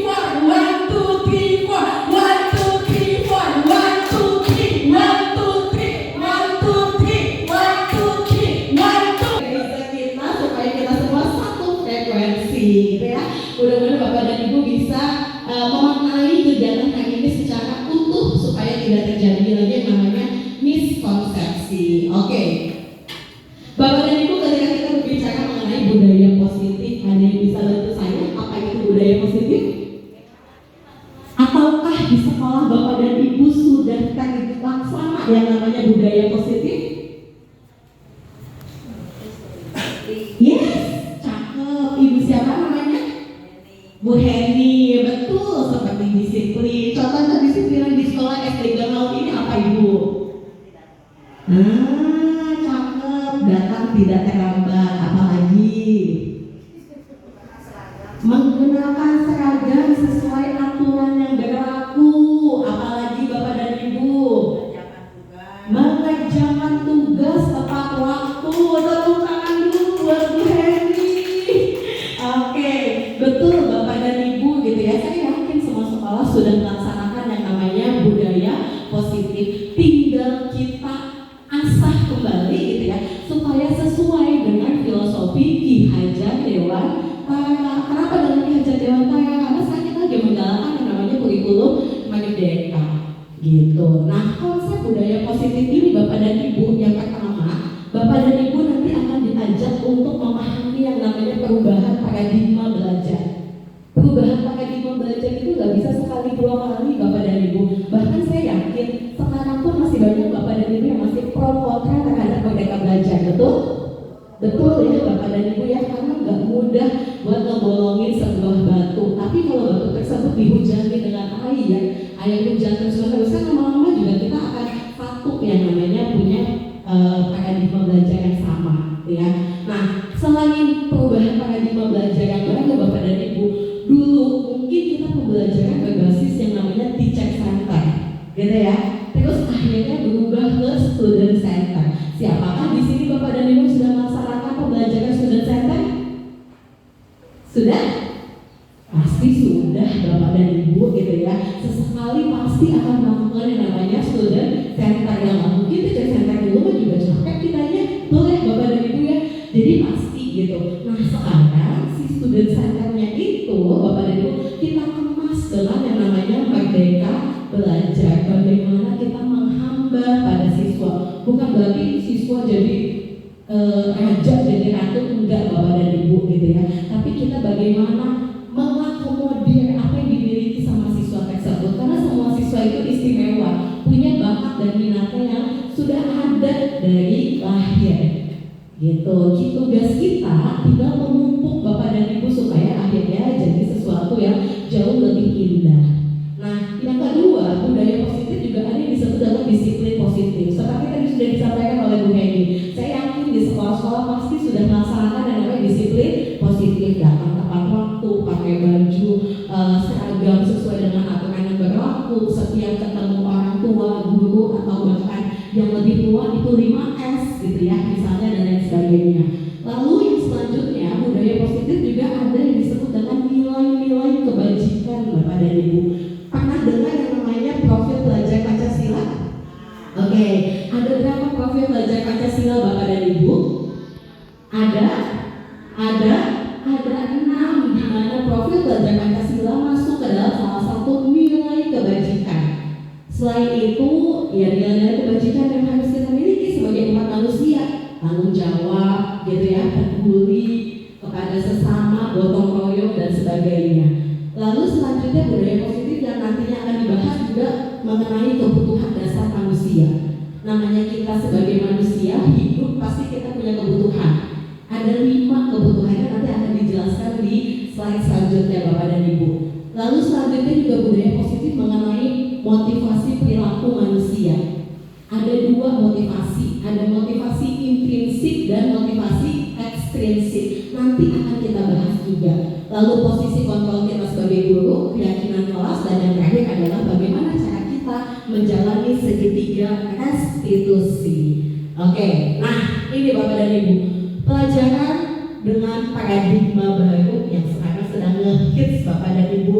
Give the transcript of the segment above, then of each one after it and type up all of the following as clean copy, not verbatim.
three, four. One, two, three, four. One, two, three, four. One, two, three. One, two, three. One, two, three. One, two, three. One, two. Bisa kita supaya kita semua satu frekuensi, gitu ya. Mudah-mudahan Bapak dan Ibu bisa memaknai kegiatan hari ini secara utuh supaya tidak terjadi lagi yang namanya miskonsepsi. Oke. Bapak dan Ibu, ketika kita berbicara mengenai budaya positif, ada yang bisa bantu saya apa itu budaya positif? Ataukah di sekolah Bapak dan Ibu sudah terlaksana yang namanya budaya positif? Yes, cakep. Ibu siapa namanya? Bu Heni, betul, seperti disiplin. Contoh disiplin di sekolah SD Galau ini apa Ibu? Cakep, datang tidak terlambat, apalagi menggunakan seragam sesuai aturan yang berlaku, apalagi Bapak sudah melaksanakan yang namanya budaya positif. Tinggal kita asah kembali gitu ya, supaya sesuai dengan filosofi Ki Hajar Dewantara. Kenapa dengan Ki Hajar Dewantara? Karena sekarang kita lagi menggalakkan yang namanya kurikulum merdeka gitu. Nah, konsep budaya positif ini Bapak dan Ibu, yang pertama, Bapak dan Ibu nanti akan diajak untuk memahami yang namanya perubahan paradigma belajar. Perubahan paradigma belajar itu nggak bisa sekali dua kali Bapak dan Ibu. Bahkan saya yakin sekarang pun masih banyak Bapak dan Ibu yang masih pro kontra terhadap merdeka belajar, betul? Betul ya Bapak dan Ibu ya, karena nggak mudah buat ngebolongin sebuah batu. Tapi kalau batu tersebut dihujani dengan air hujan terus-menerus, kan lama-lama juga kita akan satu yang namanya punya paradigma belajar yang sama, ya. Nah, selain perubahan paradigma belajar yang baru Bapak dan Ibu, dulu mungkin kita pembelajaran berbasis yang namanya teacher center, gitu ya. Terus akhirnya berubah ke student center. Siapakah di sini Bapak dan Ibu sudah melaksanakan pembelajaran student center? Sudah? Pasti sudah Bapak dan Ibu gitu ya. Sesekali pasti akan melakukan yang namanya student center. Yang mungkin teacher center dulu kan juga capek kitanya, betul ya Bapak dan Ibu ya. Jadi pasti gitu. Nah, sekarang si student centernya itu Bapak dan Ibu kita kemas dengan yang namanya merdeka belajar. Bagaimana kita menghamba pada siswa. Bukan berarti siswa jadi raja, jadi ratu, enggak Bapak dan Ibu gitu ya. Tapi kita bagaimana mengakomodir apa yang dimiliki sama siswa tersebut. Karena semua siswa itu istimewa, punya bakat dan minatnya yang sudah ada dari lahir gitu. Tugas kita tinggal memumpuk Bapak dan Ibu supaya akhirnya jadi sesuatu yang jauh lebih indah. Nah, yang kedua, budaya positif juga ada yang disebut dengan disiplin positif. Seperti tadi sudah disampaikan oleh Bu Heni. Saya yakin di sekolah-sekolah pasti sudah melaksanakan yang namanya disiplin positif, datang tepat waktu, pakai baju seragam sesuai dengan aturan yang berlaku, setiap ketemu orang tua, guru, atau bahkan yang lebih tua itu 5S gitu ya, misalnya, dan lain sebagainya. Lalu yang selanjutnya, budaya positif juga ada yang disebut dengan nilai-nilai kebajikan Bapak dan Ibu. Pernah dengar yang namanya profil pelajar Pancasila? Oke, ada berapa profil pelajar Pancasila Bapak dan Ibu? Ada 6, di mana profil pelajar Pancasila masuk ke dalam salah satu nilai kebajikan. Selain itu, ya nilai-nilai kebajikan yang harus kita miliki sebagai umat manusia, tanggung jawab, gitu ya, peduli kepada sesama, gotong royong dan sebagainya. Lalu selanjutnya budaya positif yang nantinya akan dibahas juga mengenai kebutuhan dasar manusia. Namanya kita sebagai manusia hidup pasti kita punya kebutuhan. Ada 5 kebutuhannya, nanti akan dijelaskan di slide selanjutnya Bapak dan Ibu. Lalu selanjutnya juga budaya positif mengenai motivasi perilaku manusia. Ada 2 motivasi, ada motivasi intrinsik dan motivasi ekstrinsik. Nanti akan kita bahas juga. Lalu posisi kontrol kita sebagai guru, keyakinan kelas, dan yang terakhir adalah bagaimana cara kita menjalani segitiga restitusi. Oke, nah ini Bapak dan Ibu, pelajaran dengan paradigma baru yang sekarang sedang ngehits Bapak dan Ibu.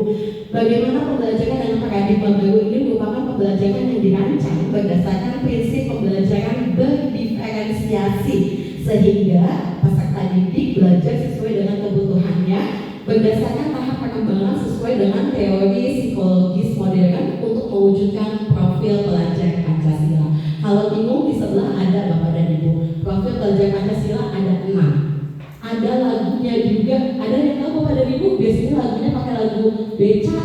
Bagaimana pembelajaran dengan paradigma baru ini merupakan pembelajaran yang dirancang berdasarkan prinsip pembelajaran berdiferensiasi, sehingga peserta didik belajar sesuai dengan kebutuhannya berdasarkan tahap perkembangan sesuai dengan teori psikologis modern untuk mewujudkan profil pelajar Pancasila. Kalau bingung, di sebelah ada Bapak dan Ibu. Profil pelajar Pancasila ada 6. Ada lagunya juga, ada yang tahu Bapak dan Ibu, biasanya lagunya pakai lagu beca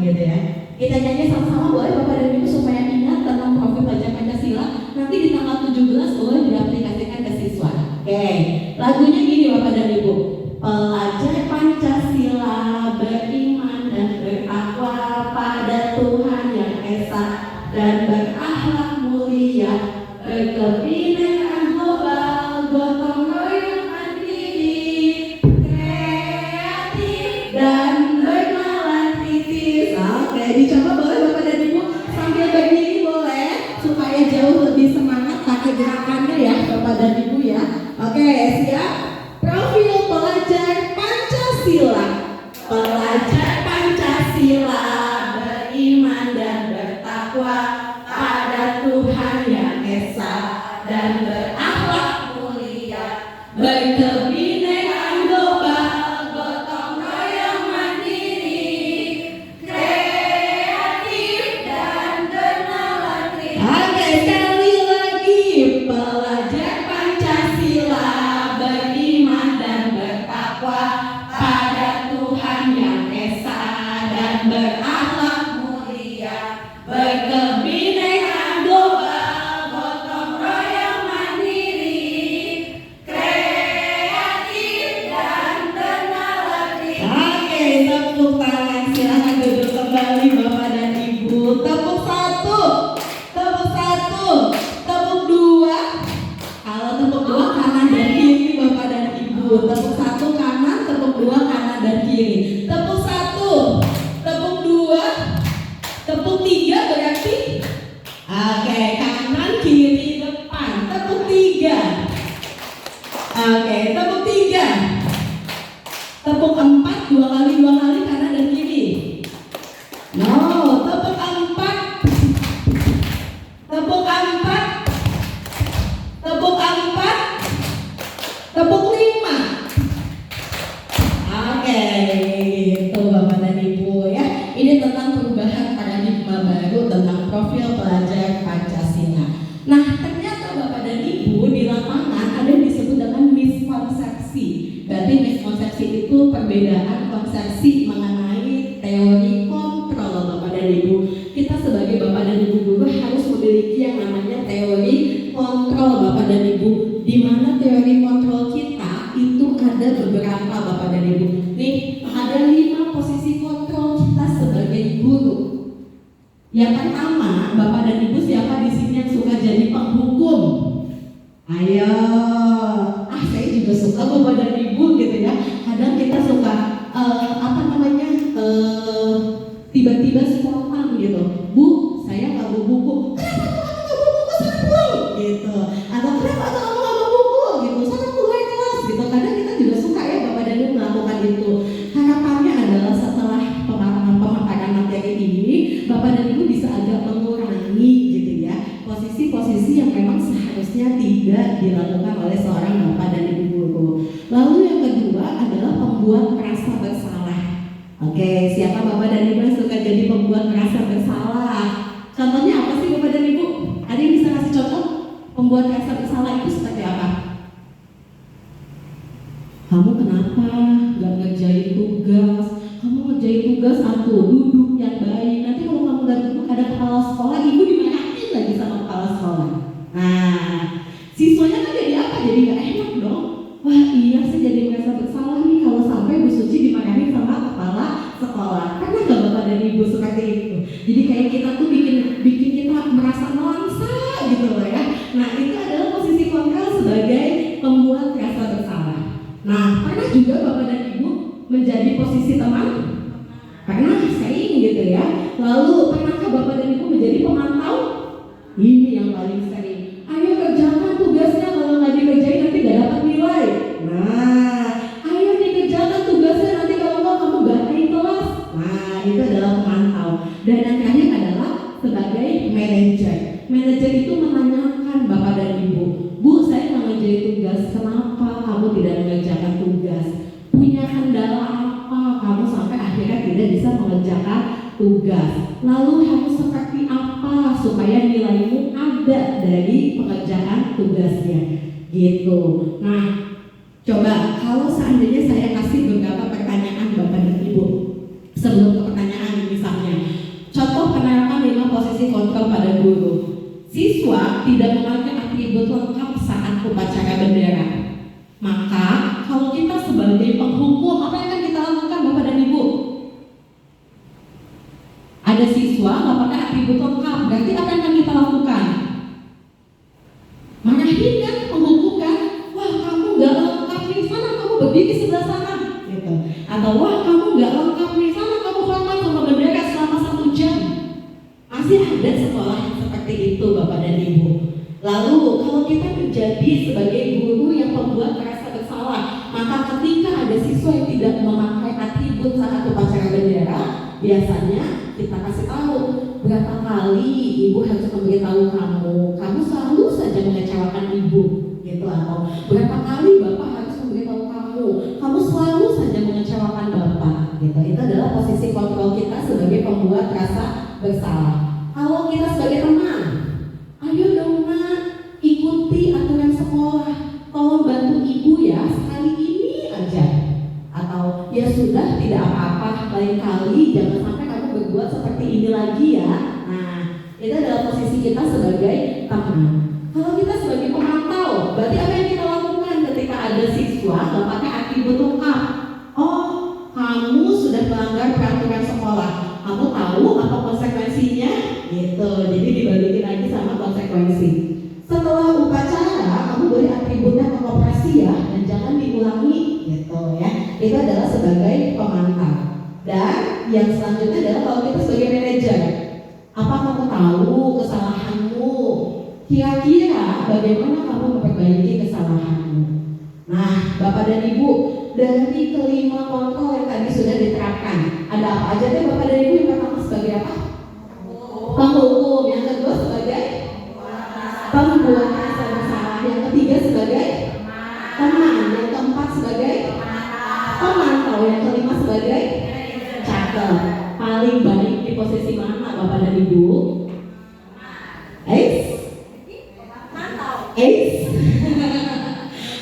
gitu ya. Kita nyanyi sama-sama boleh Bapak dan Ibu supaya ingat tentang profil pelajar Pancasila. Nanti di tanggal 17 boleh diaplikasikan ke siswa. Oke, lagunya gini Bapak dan Ibu. Pelajar Pancasila beriman dan berakhlak pada Tuhan yang Esa dan berakhlak mulia, berkebinekaan global, gotong royong mandiri, kreatif dan bernalar kritis. Oke, dicoba boleh Bapak dan Ibu sambil berdiri boleh, supaya jauh lebih semangat pakai gerakannya ya Bapak dan Ibu ya. Oke, siap? Profil pelajar Pancasila. Pelajar Pancasila Tepuk satu, tepuk satu, tepuk dua. Kalau tepuk dua kanan dan kiri Bapak dan Ibu. Tepuk satu kanan, tepuk dua kanan dan kiri. Tepuk satu, tepuk dua, tepuk tiga berarti. Oke, kanan kiri depan. Tepuk tiga. Oke, tepuk tiga. Tepuk empat dua kali kanan dan kiri. No, tepuk empat. Tepuk empat. Tepuk empat. Tepuk lima. Oke, gitu Bapak dan Ibu ya. Ini tentang perubahan paradigma baru tentang profil pelajar Pancasila. Nah, ternyata Bapak dan Ibu di lapangan ada yang disebut dengan miskonsepsi. Berarti miskonsepsi itu perbedaan konsepsi mengenai teori kontrol Bapak dan Ibu. Kita sebagai Bapak dan Ibu guru harus memiliki yang namanya teori kontrol Bapak dan Ibu. Di mana teori kontrol kita itu ada beberapa Bapak dan Ibu. Nih, ada 5 posisi kontrol kita sebagai guru. Yang pertama, Bapak dan Ibu siapa di sini yang suka jadi penghukum? Ayo, saya juga suka Bapak dan Ibu gitu ya. Kadang kita suka tiba-tiba spontan gitu. Bu, saya nggak bawa buku. Kenapa kamu nggak bawa buku? Sana pulang gitu. Atau kenapa kamu nggak bawa buku gitu? Sana keluar kelas gitu. Kadang kita juga suka ya Bapak dan Ibu melakukan itu. Harapannya adalah setelah pemaparan materi ini, Bapak dan Ibu bisa agak mengurangi gitu ya posisi-posisi yang memang seharusnya tidak dilakukan oleh seorang Bapak dan Ibu guru. Lalu yang kedua adalah pembuat merasa bersalah. Oke, siapa Bapak dan Ibu yang suka jadi pembuat merasa bersalah? Contohnya apa sih Bapak dan Ibu? Ada yang bisa kasih contoh? Pembuat merasa bersalah itu seperti apa? Kamu kenapa gak ngerjain tugas? Kamu ngerjain tugas aku, duduk yang baik. Nanti kalau kamu gak duduk ada kepala sekolah, ibu dimarahin lagi sama kepala sekolah. Nah, siswanya kan jadi apa? Jadi gak enak dong. Wah iya, saya jadi merasa bersalah nih kalau sampai Bu Suci dimarahin sama kepala sekolah. Karena gak Bapak dan Ibu seperti itu. Jadi kayak kita tuh bikin kita merasa nelangsa gitu loh ya. Nah, itu adalah posisi kontrol sebagai pembuat rasa bersalah. Nah, pernah juga Bapak dan Ibu menjadi posisi teman? Pernah, sering gitu ya. Lalu pernahkah Bapak dan Ibu menjadi pemantau? Ini yang paling sering. Ayo kerjakan tugasnya, kalau nggak dikerjain nanti nggak dapat nilai. Nah, ayo dikerjakan tugasnya, nanti kalau nggak kamu nggak naik kelas. Nah, itu adalah pemantau. Dan yang terakhir adalah sebagai manajer. Manajer itu menanyakan Bapak dan Ibu, Bu, saya nggak ngerjain tugas, kenapa kamu tidak mengerjakan tugas? Punya kendala apa kamu sampai akhirnya tidak bisa mengerjakan tugas? Lalu harus seperti apa supaya nilaimu ada dari pengerjaan tugasnya? Gitu. Nah, coba kalau seandainya saya kasih beberapa pertanyaan Bapak dan Ibu sebelum ke pertanyaan misalnya, contoh penerapan 5 posisi kontrol pada guru. Siswa tidak memakai atribut lengkap saat upacara bendera. Maka kalau kita sebagai penghukum, apa yang akan kita lakukan Bapak dan Ibu? Ada siswa nggak pakai atribut lengkap, berarti apa yang akan kita lakukan? Marahin kan, menghukum kan? Wah kamu nggak lengkap nih, sana kamu berdiri sebelah sana gitu. Atau wah kamu nggak lengkap nih, sana kamu hormat sama bendera selama 1 jam. Masih ada sekolah yang seperti itu Bapak dan Ibu. Lalu kalau kita menjadi sebagai guru yang membuat merasa bersalah, maka ketika ada siswa yang tidak memakai atribut saat upacara bendera, biasanya kita kasih tahu berapa kali ibu harus memberitahu kamu selalu saja mengecewakan ibu gitu, atau berapa kali bapak harus memberitahu kamu selalu saja mengecewakan bapak gitu. Itu adalah posisi kontrol kita sebagai pembuat rasa bersalah. Kalau kita sebagai teman, ayo dong nak, ikuti aturan sekolah, tolong bantu ibu ya sekali ini aja. Atau ya sudah tidak apa-apa, lain kali jangan sampai kamu berbuat seperti ini lagi ya. Nah, itu adalah posisi kita sebagai teman. Kalau kita sebagai pemantau, berarti apa yang kita lakukan ketika ada siswa nggak pakai atribut lengkap? Oh, kamu sudah melanggar peraturan sekolah. Kamu tahu apa konsekuensinya? Gitu. Jadi dibalikin lagi sama konsekuensi. Setelah upacara, kamu beri atributnya ke koperasi ya, dan jangan diulangi, gitu ya. Itu adalah sebagai pemantau. Dan yang selanjutnya adalah kalau kita sebagai manajer, apa kamu tahu kesalahanmu? Kira-kira bagaimana kamu memperbaiki kesalahanmu? Nah, Bapak dan Ibu, dari kelima kontrol yang tadi sudah diterapkan, ada apa aja deh Bapak dan Ibu? Yang pertama sebagai apa? Penghukum. Yang kedua sebagai pembuat rasa bersalah. Yang ketiga sebagai teman. Yang keempat sebagai pemantau. Yang kelima sebagai catat. Paling baik di posisi mana Bapak dan Ibu?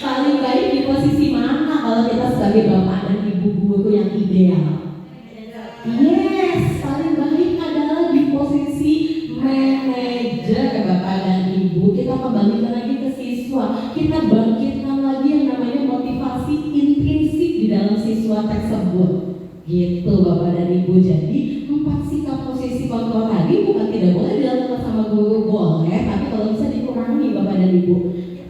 Paling baik di posisi mana kalau kita sebagai Bapak dan Ibu guru yang ideal? Yes, paling baik adalah di posisi manajer Bapak dan Ibu. Kita kembalikan lagi ke siswa, kita bangkitkan lagi yang namanya motivasi intrinsik di dalam siswa tersebut. Gitu Bapak dan Ibu. Jadi 4 sikap posisi kontrol tadi bukan tidak boleh dilakukan sama guru, boleh, tapi kalau bisa dikurangi Bapak dan Ibu.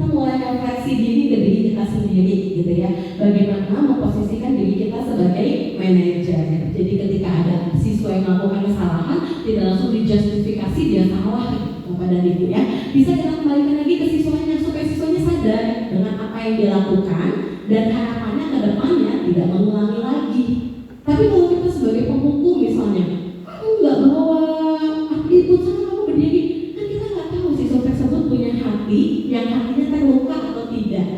Kita mulai refleksi diri ke diri kita sendiri gitu ya. Bagaimana memposisikan diri kita sebagai manajer. Jadi ketika ada siswa yang melakukan kesalahan, tidak langsung dijustifikasi dia salah Bapak dan Ibu ya. Bisa kita kembalikan lagi ke siswanya supaya siswanya sadar dengan apa yang dia lakukan dan harapannya ke depannya tidak mengulangi lagi. Tapi kalau kita sebagai penghukum misalnya, kamu nggak bawa atribut sama kamu berdiri, kan kita nggak tahu siswa tersebut punya hati yang hatinya terluka atau tidak.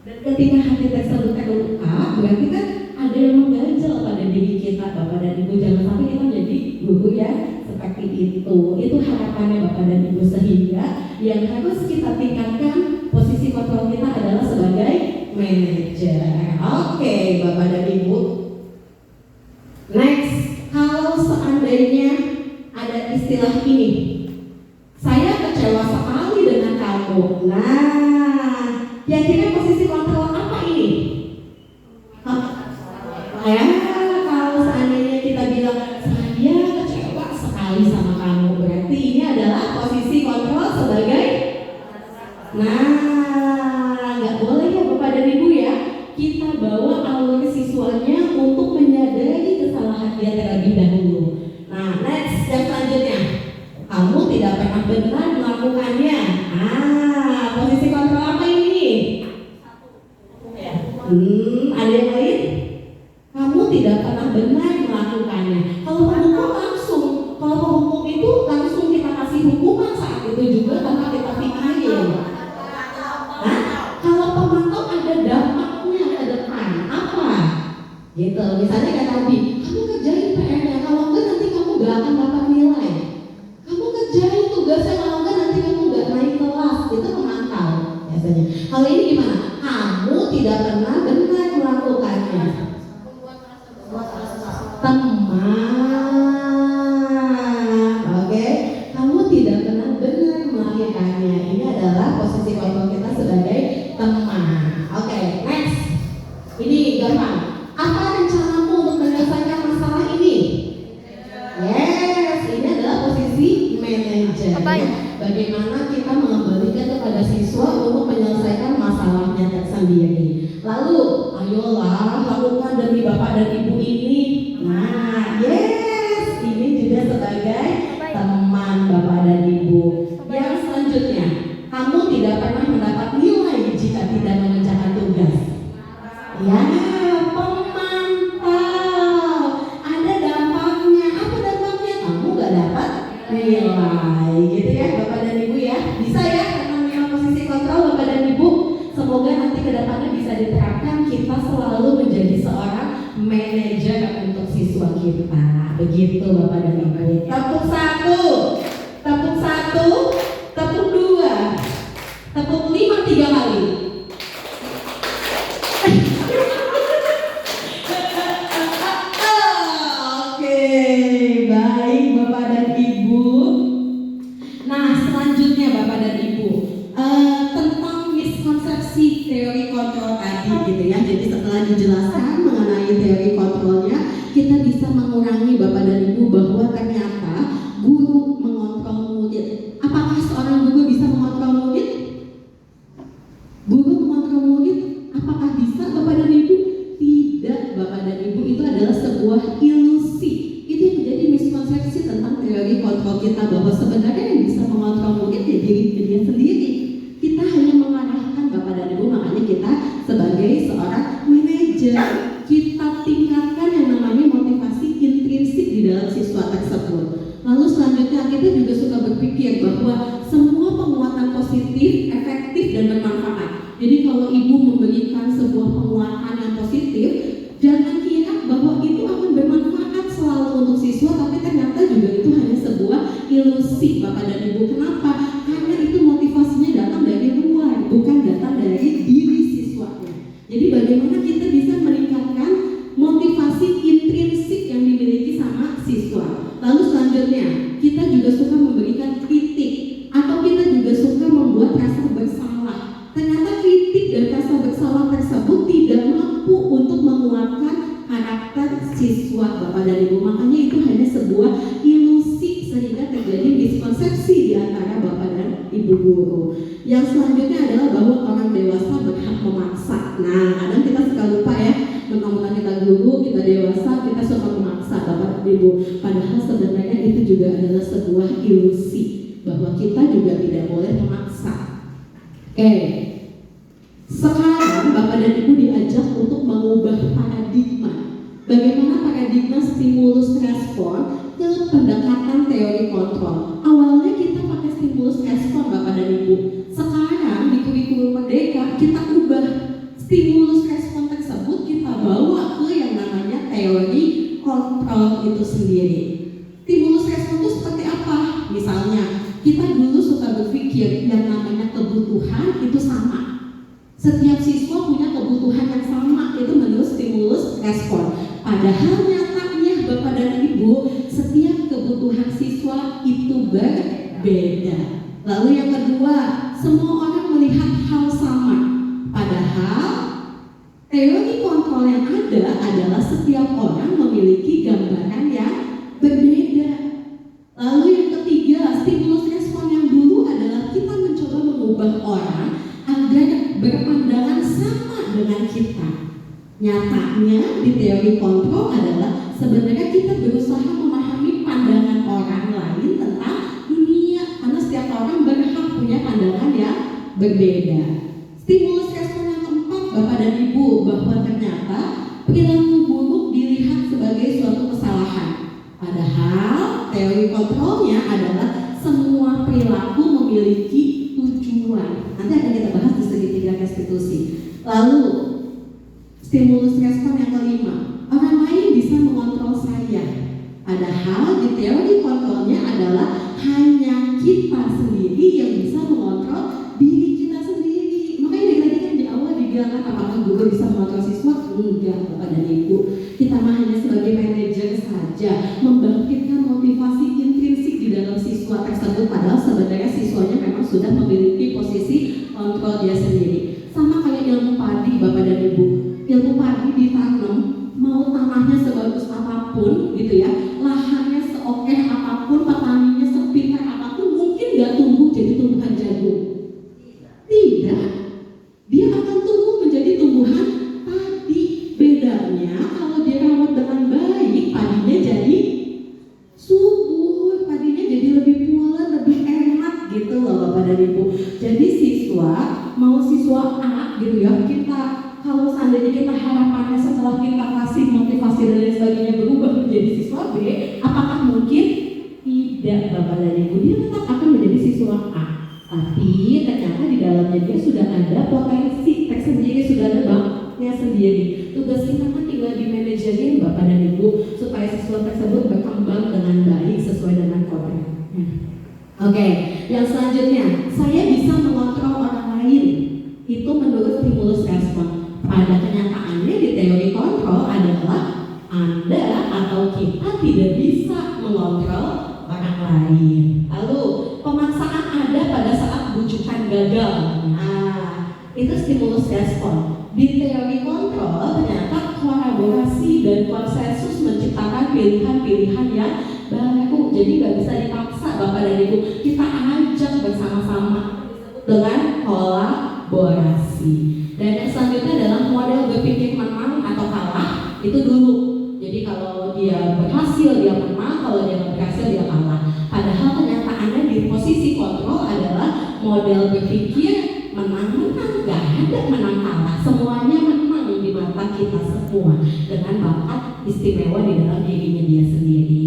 Dan ketika hati tersebut terluka, berarti kan ada yang mengganjal pada diri kita Bapak dan Ibu. Jangan sampai kita jadi guru ya seperti itu. Itu harapannya Bapak dan Ibu, sehingga yang harus kita tingkatkan posisi kontrol kita adalah sebagai manajer. Oke Bapak dan Ibu. Next, kalau seandainya ada istilah ini, saya kecewa sekali dengan kamu. Nah, kira-kira posisi kontrol apa ini? Ya, kalau seandainya kita bilang saya kecewa sekali sama kamu, berarti ini adalah posisi kontrol sebagai. Nah, nggak boleh ya Bapak dan Ibu ya. Kita bawa alur siswanya untuk menyadari kesalahan dia terlebih dahulu. Nah, next yang selanjutnya, kamu tidak pernah benar melakukannya. Posisi kontrol apa ini? Ada yang lain? Kamu tidak pernah benar melakukannya. Kalau penghukum langsung, kalau penghukum itu langsung kita kasih hukuman saat itu juga tanpa kita pikirin. Kalau pemantau ada dampaknya ke depan, apa? Gitu, misalnya kata Abi, kamu kerjain PR-nya, kalau enggak nanti kamu gak akan dapat nilai. Kamu kerjain tugasnya, kalau enggak nanti kamu gak naik kelas. Itu pemantau biasanya. Kalau ini gimana? Kamu tidak pernah benar melakukannya. Teman, oke? Kamu tidak pernah benar melakukannya. Ini adalah posisi kontrol kita sebagai teman. Oke, next. Ini gampang. Apa rencanamu untuk menyelesaikan masalah ini? Yes, ini adalah posisi manajer. Bagaimana kita mengembalikan kepada siswa untuk menyelesaikan masalahnya tersendiri. Lalu, ayolah lakukan demi Bapak dan Ibu ini. Nah, yes, ini juga sebagai teman Bapak dan Ibu. Yang selanjutnya, kamu tidak pernah mendapat nilai jika tidak mengerjakan tugas. Ya, pemantau. Ada dampaknya. Apa dampaknya? Kamu gak dapat nilai. Gitu ya Bapak dan Ibu ya. Bisa ya namanya posisi kontrol Bapak dan Ibu. Semoga nanti kedepannya bisa diterapkan. Kita selalu menjadi seorang manajer untuk siswa kita. Begitu Bapak dan Ibu. Tepuk 1, tepuk 1, tepuk 2, tepuk 5 3 kali. Oke, baik Bapak dan Ibu. Nah, selanjutnya Bapak dan Ibu, tentang miskonsepsi teori kontrol tadi gitu ya. Jadi setelah dijelaskan mengenai teori kontrolnya, kita bisa mengurangi Bapak dan Ibu bahwa ternyata teori kontrol kita bahwa sebenarnya yang bisa mengontrol mungkin ya diri dia sendiri. Kita hanya mengarahkan Bapak dan Ibu, makanya kita sebagai seorang manajer, kita tingkatkan yang namanya motivasi intrinsik di dalam siswa tersebut. Lalu selanjutnya kita juga suka berpikir bahwa semua penguatan positif, efektif dan bermanfaat. Jadi kalau ibu memberikan sebuah penguatan yang positif, jangan kira bahwa itu akan bermanfaat selalu untuk siswa, tapi ternyata juga itu hanya sebuah ilusi Bapak dan Ibu. Kenapa? Karena itu motivasinya datang dari luar, bukan datang dari diri siswanya. Jadi bagaimana kita bisa meningkatkan motivasi intrinsik yang dimiliki sama siswa. Lalu selanjutnya, kita juga suka memberikan kritik, atau kita juga suka membuat rasa bersalah. Ternyata kritik dan rasa bersalah tersebut tidak mampu untuk menguatkan karakter siswa Bapak dan Ibu. Makanya itu hanya sebuah ilusi sehingga terjadi miskonsepsi di antara Bapak dan Ibu guru. Yang selanjutnya adalah bahwa orang dewasa berhak memaksa. Nah, kadang kita suka lupa ya, mentang-mentang kita guru, kita dewasa, kita suka memaksa Bapak dan Ibu. Padahal sebenarnya itu juga adalah sebuah ilusi bahwa kita juga tidak boleh memaksa. Oke. Sekarang Bapak dan Ibu diajak untuk mengubah paradigma. Bagaimana paradigma stimulus respon ke pendekatan teori kontrol. Awalnya kita pakai stimulus respon Bapak dan Ibu. Sekarang di kurikulum Merdeka kita ubah stimulus respon tersebut, kita bawa ke yang namanya teori kontrol itu sendiri. Stimulus respon itu seperti apa? Misalnya kita dulu suka berpikir yang namanya kebutuhan itu sama. Setiap siswa punya kebutuhan yang sama, itu menurut stimulus respon. Padahal nyatanya Bapak dan Ibu, setiap kebutuhan siswa itu berbeda. Lalu yang kedua, semua orang melihat hal sama. Padahal teori kontrol yang ada adalah setiap orang memiliki gambaran yang berbeda. Lalu yang ketiga, stimulus respon yang dulu adalah kita mencoba mengubah orang agar berpandangan sama dengan kita. Nyatanya di teori kontrol adalah sebenarnya kita berusaha memahami pandangan orang lain tentang dunia, karena setiap orang berhak punya pandangan yang berbeda. Stimulus respon yang keempat Bapak dan Ibu, bahwa ternyata perilaku buruk dilihat sebagai suatu kesalahan. Padahal teori kontrolnya adalah semua perilaku memiliki tujuan. Nanti akan kita bahas di segitiga restitusi. Lalu stimulus respon yang kelima, orang lain bisa mengontrol saya. Padahal di teori kontrolnya adalah hanya kita sendiri yang bisa mengontrol diri kita sendiri. Makanya tadi kan di awal dibilang apakah guru bisa mengontrol siswa? Enggak Bapak dan Ibu. Kita hanya sebagai manajer saja membangkitkan motivasi intrinsik di dalam siswa tersebut, padahal sebenarnya siswanya memang sudah memiliki posisi kontrol dia sendiri. Sama kayak ilmu padi Bapak dan Ibu. Ilmu padi ditanam, mau tanahnya sebagus apapun gitu ya, lahannya seoke apapun, petaninya sepintar apapun, mungkin gak tumbuh jadi tumbuhan jagung. Tidak, dia akan tumbuh menjadi tumbuhan padi. Bedanya kalau dirawat dengan baik, padinya jadi subur, padinya jadi lebih pulen, lebih enak gitu loh Bapak dan Ibu. Jadi siswa, mau siswa A gitu ya, kita kalau seandainya kita harapannya setelah kita kasih motivasi dan lain sebagainya berubah menjadi siswa B, apakah mungkin? Tidak Bapak dan Ibu, dia tetap akan menjadi siswa A. Tapi ternyata di dalamnya dia sudah ada potensi tersendiri, sudah ada bakatnya sendiri. Tugas kita kan tinggal di manajerin Bapak dan Ibu supaya siswa tersebut berkembang dengan baik sesuai dengan kodratnya. Oke, yang selanjutnya, saya bisa mengontrol orang lain. Itu menurut stimulus respon. Pada kenyataannya di teori kontrol adalah Anda atau kita tidak bisa mengontrol orang lain. Lalu pemaksaan ada pada saat bujukan gagal. Nah, itu stimulus respon. Di teori kontrol ternyata kolaborasi dan konsensus menciptakan pilihan-pilihan yang baru. Jadi nggak bisa dipaksa Bapak dan Ibu. Kita ajak bersama-sama dengan kolaborasi. Dan yang selanjutnya adalah model berpikir menang atau kalah. Itu dulu. Jadi kalau dia berhasil dia menang, kalau dia nggak berhasil dia kalah. kita semua dengan bakat istimewa di dalam dirinya dia sendiri.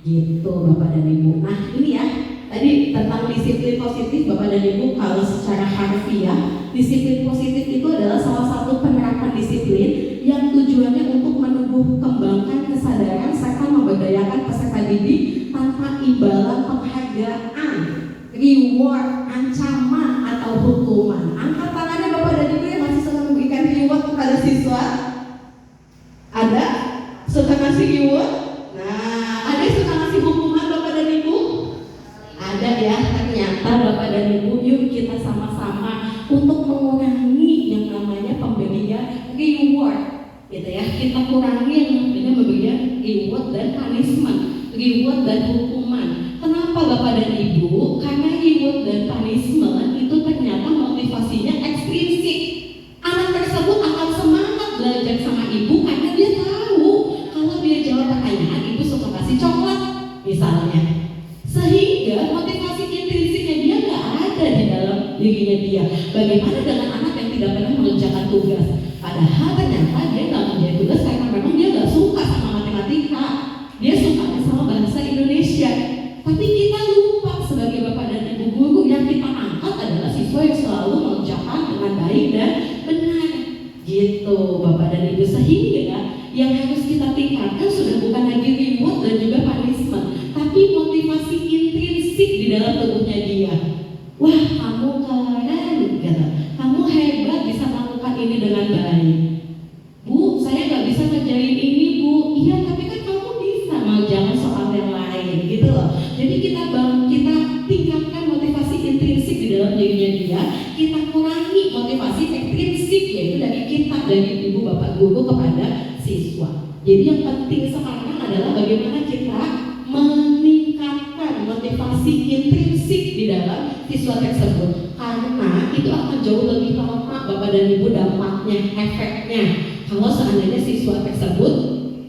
Gitu Bapak dan Ibu. Nah ini ya, tadi tentang disiplin positif Bapak dan Ibu. Kalau secara harfiah, disiplin positif itu adalah salah satu penerapan disiplin yang tujuannya untuk menumbuh kembangkan kesadaran serta memberdayakan peserta didik tanpa imbalan penghargaan, reward, ancaman atau hukuman. Angkat tangannya Bapak dan Ibu yang masih suka memberikan reward kepada siswa. Ada? Suka ngasih reward? Nah, ada yang suka ngasih hukuman Bapak dan Ibu? Ada ya, ternyata Bapak dan Ibu, yuk kita sama-sama untuk mengurangi yang namanya pemberian reward, gitu ya. Kita kurangi yang namanya pemberian reward dan punishment, reward dan hukuman. Kenapa Bapak dan Ibu? Karena reward dan punishment itu ternyata motivasinya ekstrinsik. Anak tersebut akan semangat belajar sama ibu karena dia tahu kalau dia jawab pertanyaan ibu suka kasih coklat misalnya. Sehingga motivasi intrinsiknya dia nggak ada di dalam dirinya dia. Bagaimana dengan anak yang tidak pernah mengerjakan tugas? Padahal ternyata dia nggak mengerjakan tugas karena memang dia nggak suka sama matematika. Dia suka sama bahasa Indonesia. Tapi kita lupa sebagai bapak dan ibu guru yang kita angkat adalah siswa yang selalu mengerjakan dengan baik dan benar. Gitu Bapak dan Ibu. Sehingga yang harus kita tingkatkan sudah bukan lagi reward dan juga punishment, tapi motivasi intrinsik di dalam tubuhnya dia. Wah kamu keren, gitu. Kamu hebat bisa melakukan ini dengan baik. Bu, saya nggak bisa ngerjain ini Bu. Iya tapi kan kamu bisa mengerjakan soal yang lain, gitu loh. Jadi kita tingkatkan motivasi intrinsik di dalam dirinya dia. Kita kurangi motivasi ekstrinsik, yaitu dari kita, dari ibu bapak guru kepada siswa. Jadi yang penting sekarang adalah bagaimana kita meningkatkan motivasi intrinsik di dalam siswa tersebut, karena itu akan jauh lebih lama bapak dan ibu dampaknya, efeknya kalau seandainya siswa tersebut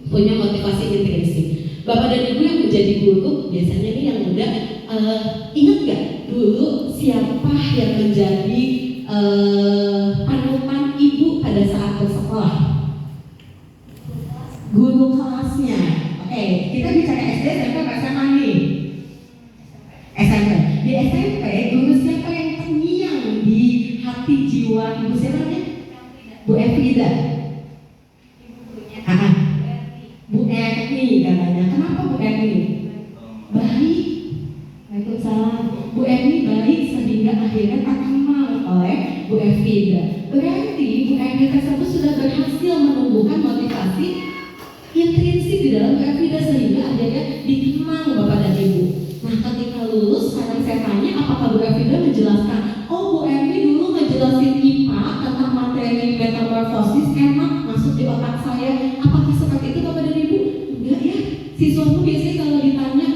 punya motivasi intrinsik. Bapak dan ibu yang menjadi guru biasanya ini yang muda, ingat gak dulu siapa yang menjadi panutan ibu pada saat bersekolah? Guru kelasnya. Oke, kita bicara SD, SMP, SMA nih. SMP. Di SMP, guru siapa yang terngiang di hati jiwa ibu siapa namanya? Bu Efrida. Bu Erni katanya. Kenapa Bu Erni? Baik. Waalaikumsalam. Bu Erni baik sehingga akhirnya terkenal oleh Bu Efrida. Berarti Bu Erni tersebut sudah berhasil menumbuhkan motivasi intrinsik di dalam Bu Efrida sehingga akhirnya dikenal Bapak dan Ibu. Nah ketika lulus sekarang saya tanya apakah Bu Efrida menjelaskan, oh Bu Erni dulu ngejelasin IPA tentang materi metamorfosis enak masuk di otak saya. Apakah seperti itu Bapak dan Ibu? Enggak ya. Siswamu biasanya kalau ditanya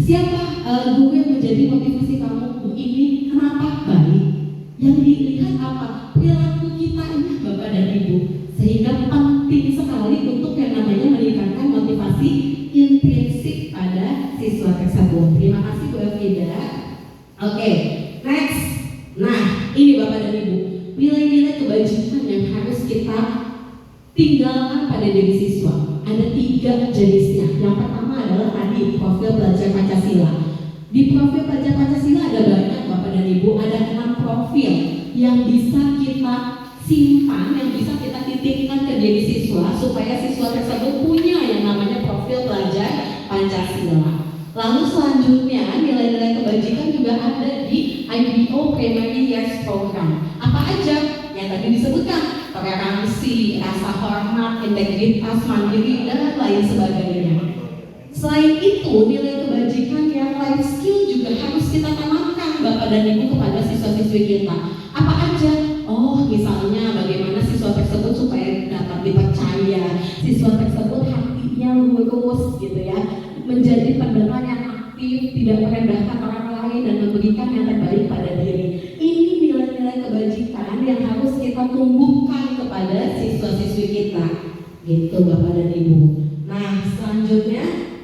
siapa guru yang menjadi motivasi kamu? Bu ini kenapa? Baik. Yang dilihat apa? Perilaku kita ini Bapak dan Ibu. Sehingga penting sekali untuk yang namanya meningkatkan motivasi intrinsik pada siswa tersebut. Terima kasih Bu Elvida. Oke, next. Nah, ini Bapak dan Ibu, nilai-nilai kebajikan yang harus kita tinggalkan pada diri siswa. Ada 3 jenisnya. Yang pertama adalah tadi profil pelajar Pancasila. Di profil pelajar Pancasila ada banyak Bapak dan Ibu, ada 6 profil yang bisa kita simpan, yang bisa kita titipkan ke diri siswa supaya siswa tersebut punya yang namanya profil pelajar Pancasila. Lalu selanjutnya nilai-nilai kebajikan juga ada di IBO Primary Years Program. Apa aja? Yang tadi disebutkan, toleransi, rasa hormat, integritas, mandiri, dan lain sebagainya. Selain itu, nilai kebajikan yang life skill juga harus kita tanamkan Bapak dan Ibu kepada siswa-siswi kita. Apa aja? Oh, misalnya bagaimana siswa tersebut supaya dapat dipercaya, siswa tersebut hatinya lurus gitu ya, menjadi pendengar yang aktif, tidak merendahkan orang lain dan memberikan yang terbaik pada diri. Ini nilai-nilai kebajikan yang harus kita tumbuhkan kepada siswa-siswi kita, gitu Bapak dan Ibu. Nah, selanjutnya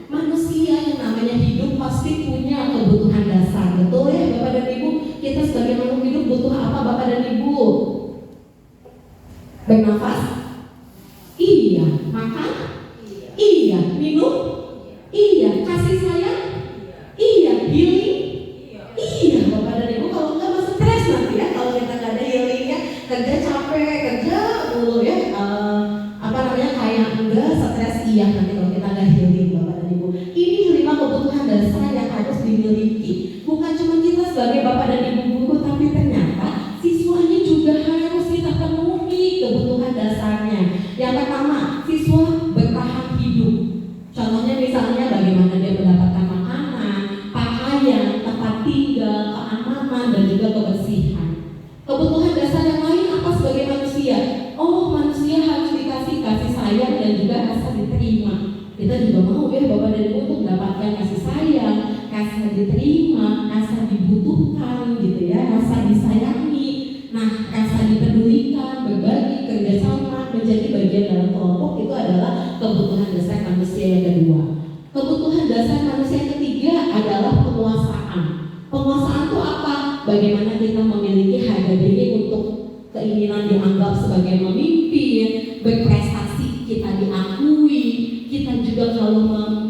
manusia yang namanya hidup pasti punya kebutuhan dasar, betul ya Bapak dan Ibu? Kita sebagai makhluk hidup butuh apa Bapak dan Ibu? Bernafas, sebagai bapak dan ibu guru, tapi ternyata siswanya juga harus kita penuhi kebutuhan dasarnya. Yang pertama, siswa bertahan hidup. Contohnya misalnya bagaimana dia mendapatkan makanan, pakaian, tempat tinggal, keamanan, dan juga kebersihan. Kebutuhan dasar yang lain apa sebagai manusia? Oh, manusia harus dikasih kasih sayang dan juga rasa diterima. Kita juga mau ya bapak dan ibu untuk mendapatkan kasih sayang, rasa diterima, rasa dibutuhkan gitu ya, rasa disayangi. Nah, rasa dipedulikan, berbagi, kerjasama, menjadi bagian dalam kelompok, itu adalah kebutuhan dasar manusia yang kedua. Kebutuhan dasar manusia yang ketiga adalah penguasaan. Penguasaan itu apa? Bagaimana kita memiliki harga diri untuk keinginan dianggap sebagai memimpin, berprestasi kita diakui, kita juga kalau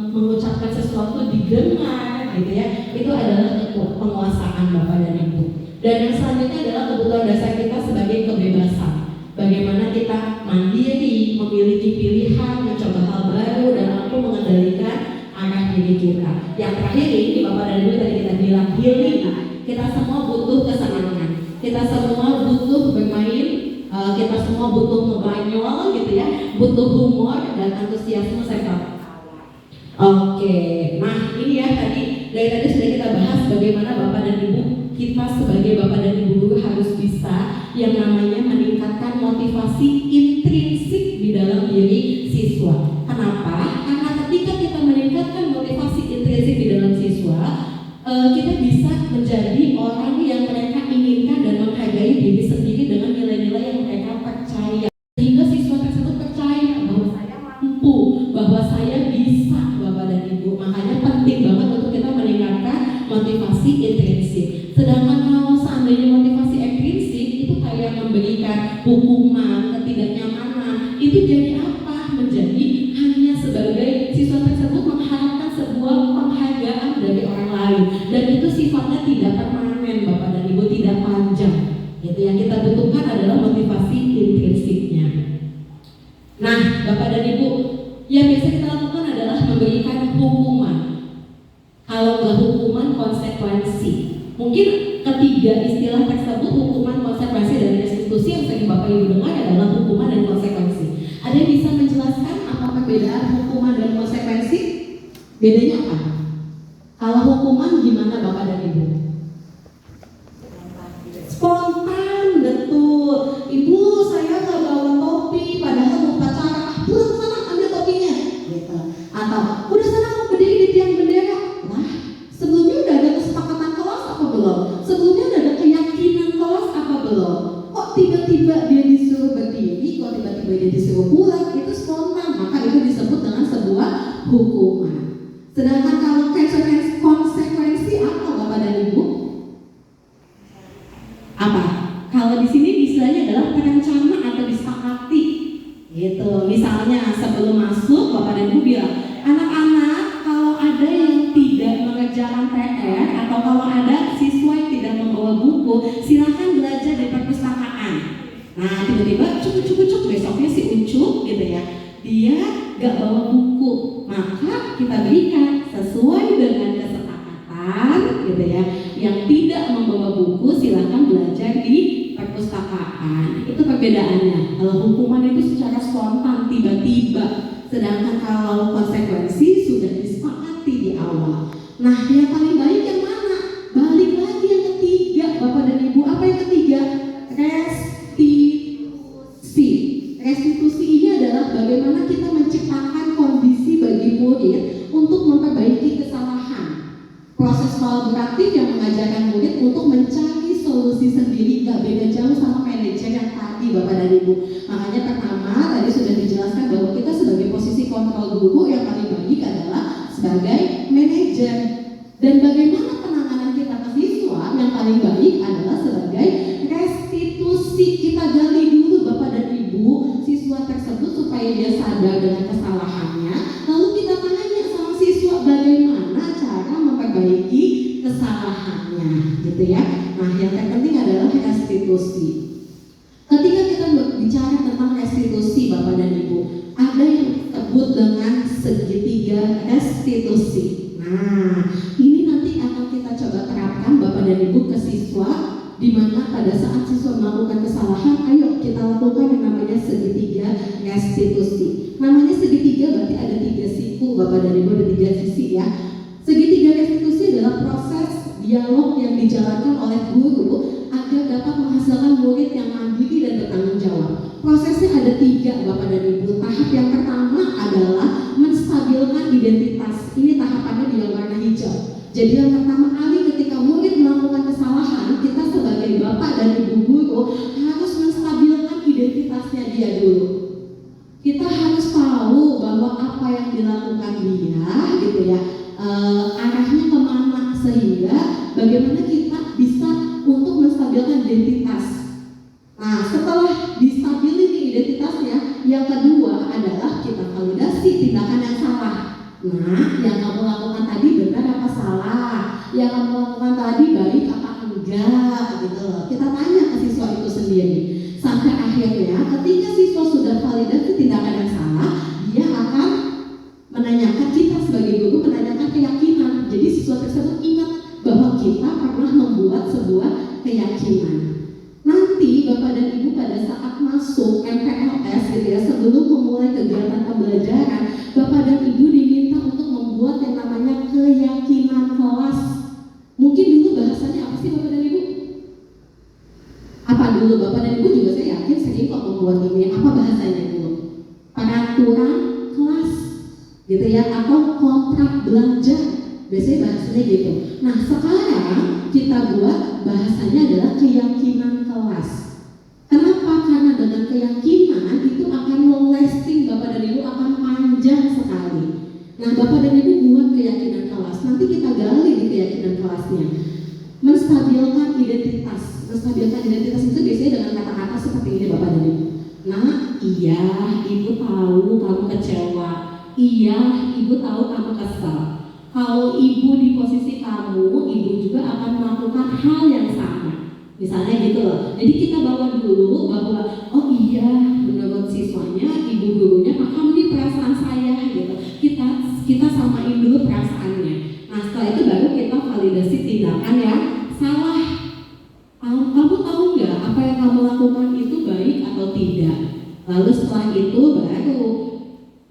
mengucapkan sesuatu didengar gitu ya. Itu adalah penguasaan Bapak dan Ibu. Dan yang selanjutnya adalah kebutuhan dasar kita sebagai kebebasan. Bagaimana kita mandiri, memiliki pilihan, mencoba hal baru, dan mampu mengendalikan arah diri kita. Yang terakhir ini Bapak dan Ibu tadi kita bilang healing. Kita semua butuh kesenangan. Kita semua butuh bermain. Kita semua butuh ngebanyol gitu ya. Butuh humor dan antusiasme serta tawa. Oke, nah ini ya dari tadi sudah kita bahas bagaimana Bapak dan Ibu kita sebagai Bapak dan Ibu guru harus bisa yang namanya meningkatkan motivasi intrinsik di dalam diri siswa. Kenapa? Karena ketika kita meningkatkan motivasi intrinsik di dalam siswa, kita bisa menjadi orang yang mereka inginkan dan menghargai diri sendiri dengan nilai-nilai yang mereka percaya. Sehingga siswa tersebut percaya bahwa saya mampu, bahwa saya bisa, Bapak dan Ibu. Makanya penting banget untuk kita meningkatkan motivasi intrinsik. Sedangkan kalau seandainya motivasi ekstrinsik itu kayak memberikan hukuman, ketidaknyamanan, itu jadi apa? Menjadi hanya sebagai siswa tersebut mengharapkan sebuah penghargaan dari orang lain, dan itu sifatnya tidak permanen Bapak dan Ibu, tidak panjang. Itu yang kita butuhkan adalah motivasi intrinsiknya. Nah, Bapak dan Ibu, yang biasa kita lakukan adalah memberikan hukuman. Kalau nggak hukuman, konsekuensi. Mungkin ketiga istilah tersebut, hukuman, konsekuensi, dan restitusi, yang sering Bapak Ibu dengar adalah hukuman dan konsekuensi. Ada yang bisa menjelaskan apa perbedaan hukuman dan konsekuensi? Bedanya apa? Kalau hukuman gimana Bapak dan Ibu? Spontan, betul. Ibu, saya nggak bawa topi, padahal upacara. Pulang sana, ambil topinya. Gitu. Atau udah sana berdiri di tiang bendera. Nah, sebelumnya udah ada kesepakatan kelas apa belum? Sebelumnya udah ada keyakinan kelas apa belum? Kok tiba-tiba dia disuruh berdiri, kok tiba-tiba dia disuruh pulang? Itu spontan, maka itu disebut dengan sebuah hukuman. Sedangkan kalau konsekuensi apa Bapak dan Ibu? Apa? Kalau di sini istilahnya adalah terencana atau disepakati. Gitu. Misalnya sebelum masuk Bapak dan Ibu bilang, anak-anak kalau ada yang tidak mengerjakan PR atau kalau ada siswa yang tidak membawa buku, silakan belajar di perpustakaan. Nah, tiba-tiba cuk besoknya si Ucup gitu ya, dia gak bawa buku, maka kita berikan sesuai dengan kesepakatan gitu ya. Yang tidak membawa buku silakan belajar di perpustakaan. Itu perbedaannya. Kalau hukuman itu secara spontan, tiba-tiba. Sedangkan kalau konsekuensi sudah disepakati di awal. Nah, yang paling baik yang mana? Balik lagi yang ketiga Bapak dan Ibu. Apa yang ketiga? Restitusi. Restitusi ini adalah bagaimana kita menciptakan kondisi bagi murid untuk memperbaiki kesalahan. Proses kolaboratif yang mengajarkan murid untuk mencari solusi sendiri, gak beda jauh sama manajer yang tadi Bapak dan Ibu. Makanya pertama tadi sudah dijelaskan bahwa kita sebagai posisi kontrol guru yang paling baik adalah sebagai manajer. Dan bagaimana penanganan kita ke siswa yang paling baik adalah sebagai restitusi. Kita gali dulu Bapak dan Ibu siswa tersebut supaya dia sadar dengan kesalahannya. Lalu kita tanya sama siswa bagaimana cara memperbaiki kesalahannya, gitu ya. Nah, yang terpenting adalah restitusi. Ketika kita bicara tentang restitusi Bapak dan Ibu, ada yang disebut dengan segitiga restitusi. Nah, ini nanti akan kita coba terapkan Bapak dan Ibu lakukan yang namanya segitiga restitusi. Namanya segitiga berarti ada 3 siku, Bapak dan Ibu, ada 3 sisi ya. Segitiga restitusi adalah proses dialog yang dijalankan oleh guru agar dapat menghasilkan murid yang mandiri dan bertanggung jawab. Prosesnya ada 3, Bapak dan Ibu. Tahap yang pertama adalah menstabilkan identitas. Ini tahapannya di warna hijau. Jadi yang pertama kali ketika murid melakukan kesalahan, kita sebagai Bapak dan Ibu guru harus menstabilkan identitasnya dia dulu. Kita harus tahu bahwa apa yang dilakukan dia, gitu ya, arahnya kemana, sehingga bagaimana kita bisa untuk menstabilkan identitas. Nah, setelah distabilin identitasnya, yang kedua adalah kita validasi tindakan yang salah. Nah, yang kamu lakukan tadi benar apa salah? Yang kamu lakukan tadi baik apa enggak? Gitu. Kita tanya ke siswa itu sendiri. Sampai akhirnya ketika siswa sudah validasi tindakan yang salah, dia akan menanyakan, kita sebagai guru menanyakan keyakinan. Jadi siswa tersebut ingat bahwa kita pernah membuat sebuah keyakinan. Nanti Bapak dan Ibu pada saat masuk MPLS gitu ya, sebelum memulai kegiatan pembelajaran, Bapak dan Ibu diminta untuk membuat yang namanya keyakinan kelas. Mungkin dulu bahasanya apa sih Bapak dan Ibu? Apa dulu Bapak dan Ibu juga saya yakin sering kok membuat ini. Apa bahasanya dulu? Peraturan kelas gitu ya, atau kontrak belajar. Biasanya bahasanya gitu. Nah, sekarang kita buat bahasanya adalah keyakinan kelas. Kenapa? Karena dengan keyakinan itu akan long lasting, Bapak dan Ibu, akan panjang sekali. Nah, Bapak dan Ibu buat keyakinan kelas. Nanti kita gali di keyakinan kelasnya. Menstabilkan identitas. Menstabilkan identitas itu biasanya dengan kata-kata seperti ini, Bapak dan Ibu. Nah, iya, Ibu tahu kamu kecewa. Iya, Ibu tahu kamu kesal. Kalau Ibu di posisi kamu, Ibu juga akan melakukan hal yang sama. Misalnya gitu loh. Jadi kita bawa dulu bahwa oh iya, menurut siswanya, Ibu gurunya paham nih perasaan saya gitu. Kita samain dulu perasaannya. Nah, setelah itu baru kita validasi tindakan yang salah. Kamu tahu nggak apa yang kamu lakukan itu baik atau tidak? Lalu setelah itu baru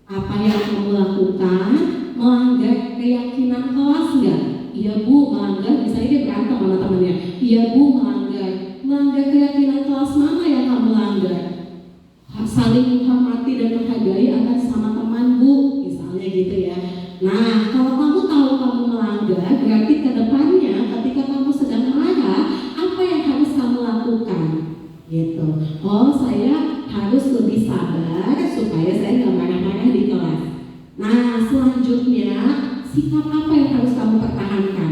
apa yang kamu lakukan melanggar keyakinan kelas nggak? Iya Bu, melanggar. Misalnya dia berantem sama temannya. Iya Bu, melanggar. Melanggar keyakinan kelas mana yang kamu langgar? Saling menghormati dan menghargai akan sama teman Bu, misalnya gitu ya. Nah, kalau kamu tahu kamu melanggar, berarti kedepannya ketika kamu sedang marah, apa yang harus kamu lakukan? Gitu. Oh, saya harus lebih sabar supaya saya nggak marah-marah di kelas. Nah, selanjutnya sikap apa yang harus kamu pertahankan?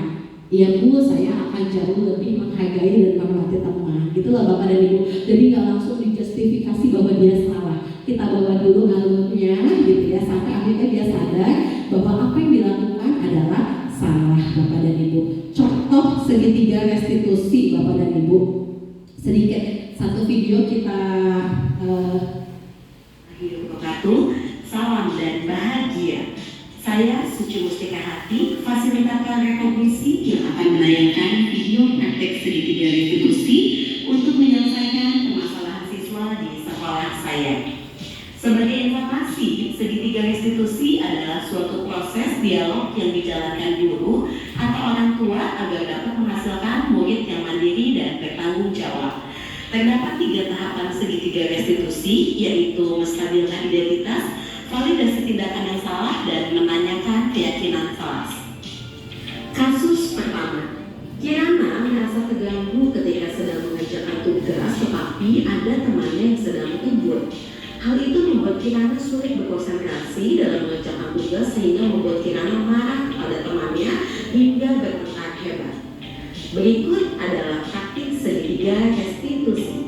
Ya Bu, saya akan jauh lebih menghargai dan menghormati teman. Gitulah Bapak dan Ibu. Jadi nggak langsung dijustifikasi bahwa dia salah. Kita bawa dulu alurnya, gitu ya, sampai akhirnya dia sadar bahwa apa yang dilakukan adalah salah, Bapak dan Ibu. Contoh segitiga restitusi, Bapak dan Ibu. Sedikit satu video kita. Salam dan bahagia. Saya Suci Mustika Hati, fasilitator rekognisi yang akan menayangkan video praktek segitiga restitusi untuk menyelesaikan permasalahan siswa di sekolah saya. Sebagai informasi, segitiga restitusi adalah suatu proses dialog yang dijalankan guru atau orang tua agar dapat menghasilkan murid yang mandiri dan bertanggung jawab. Terdapat 3 tahapan segitiga restitusi, yaitu menstabilkan identitas, validasi tindakan yang salah, dan menanyakan keyakinan kelas. Kasus pertama, Kirana merasa terganggu ketika sedang mengerjakan tugas, tetapi ada temannya yang sedang tidur. Hal itu membuat Kirana sulit berkonsentrasi dalam mengerjakan tugas, sehingga membuat Kirana marah kepada temannya hingga bertengkar hebat. Berikut adalah taktik segitiga restitusi.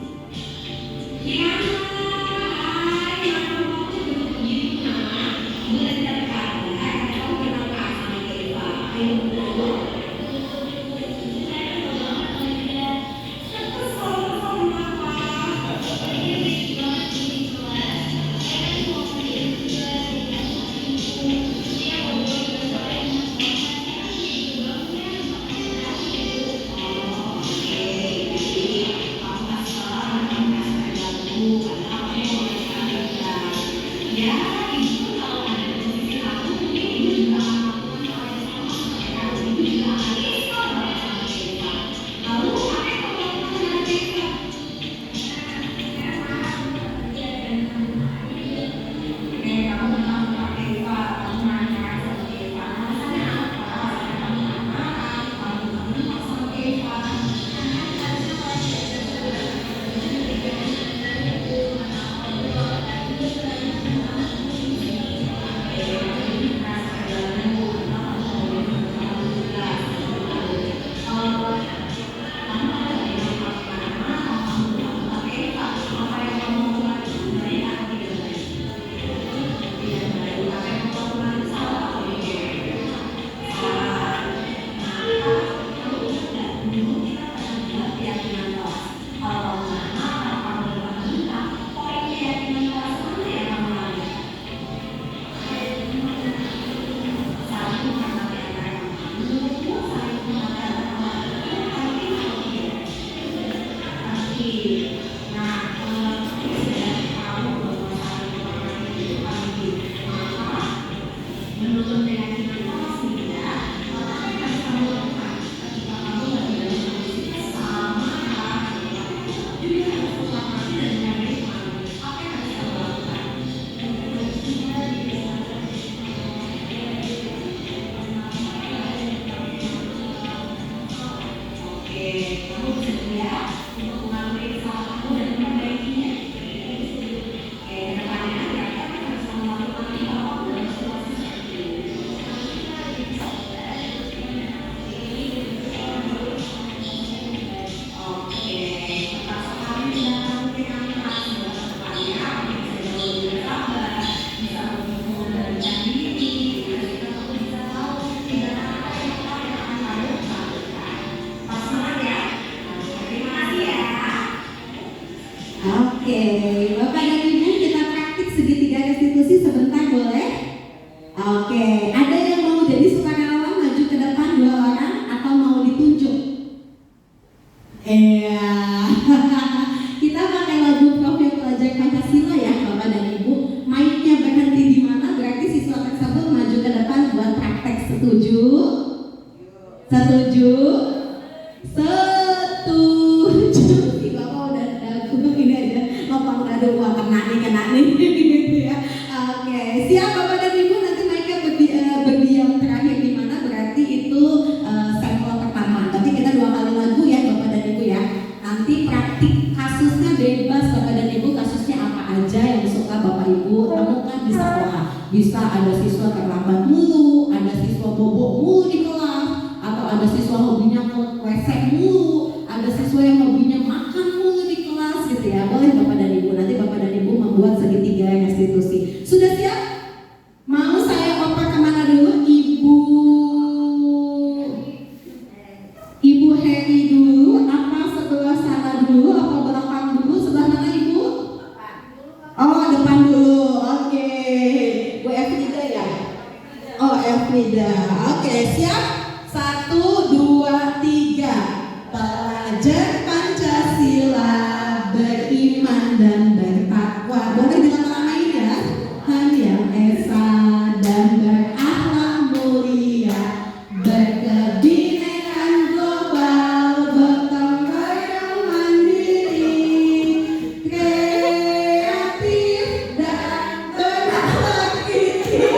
kamu bersedia untuk mengakui salah kamu dan memperbaikinya. Kedepannya kita harus melakukan dialog dalam situasi seperti ini. Oke, tetap sekali dalam pikiran keras buat kedepannya, bisa jauh lebih sabar, bisa lebih mengendalikan diri, dan kita bisa tahu tidak apa yang akan kamu lakukan. Pas semangat ya. Terima kasih ya. Oke, Bapak dan Ibu, kita praktik segitiga restitusi sebentar boleh? Oke, ada yang mau jadi sukarelawan maju ke depan 2 orang atau mau ditunjuk? Iya, kita pakai lagu Profil Pelajar Pancasila ya Bapak dan Ibu. Mic-nya berhenti di mana berarti siswa tersebut maju ke depan buat praktek. Setuju? Setuju? Setuju. Si Bapak udah ini aja lopang dada, wah kena nih gitu ya. Oke, siap Bapak dan Ibu, nanti mereka berdiam terakhir di mana berarti itu sampel pertama. Nanti kita 2 kali lagu ya Bapak dan Ibu ya. Nanti praktik kasusnya bebas Bapak dan Ibu, kasusnya apa aja yang suka Bapak Ibu temukan di sekolah. Bisa ada siswa terlambat mulu, ada siswa bobok mulu di kelas, atau ada siswa hobinya ke WC mulu, ada siswa yang hobinya makan mulu di kelas gitu ya. Boleh Bapak dan Ibu, nanti Bapak dan Ibu membuat segitiga restitusi. Sudah siap? Mau saya oper kemana dulu? Ibu Heri dulu, apa sebelah sana dulu, apa belakang dulu, sebelah mana Ibu? Oh, depan dulu, oke. Bu Efrida ya? Oh, Efrida, oke, siap? 1, 2, 3. Pelajar Pancasila, beriman dan bertakwa. Boleh dilama-lamain ya? Hanya esa dan berakhlak mulia, berkebinekaan global, gotong royong mandiri, kreatif dan berakhlak tinggi.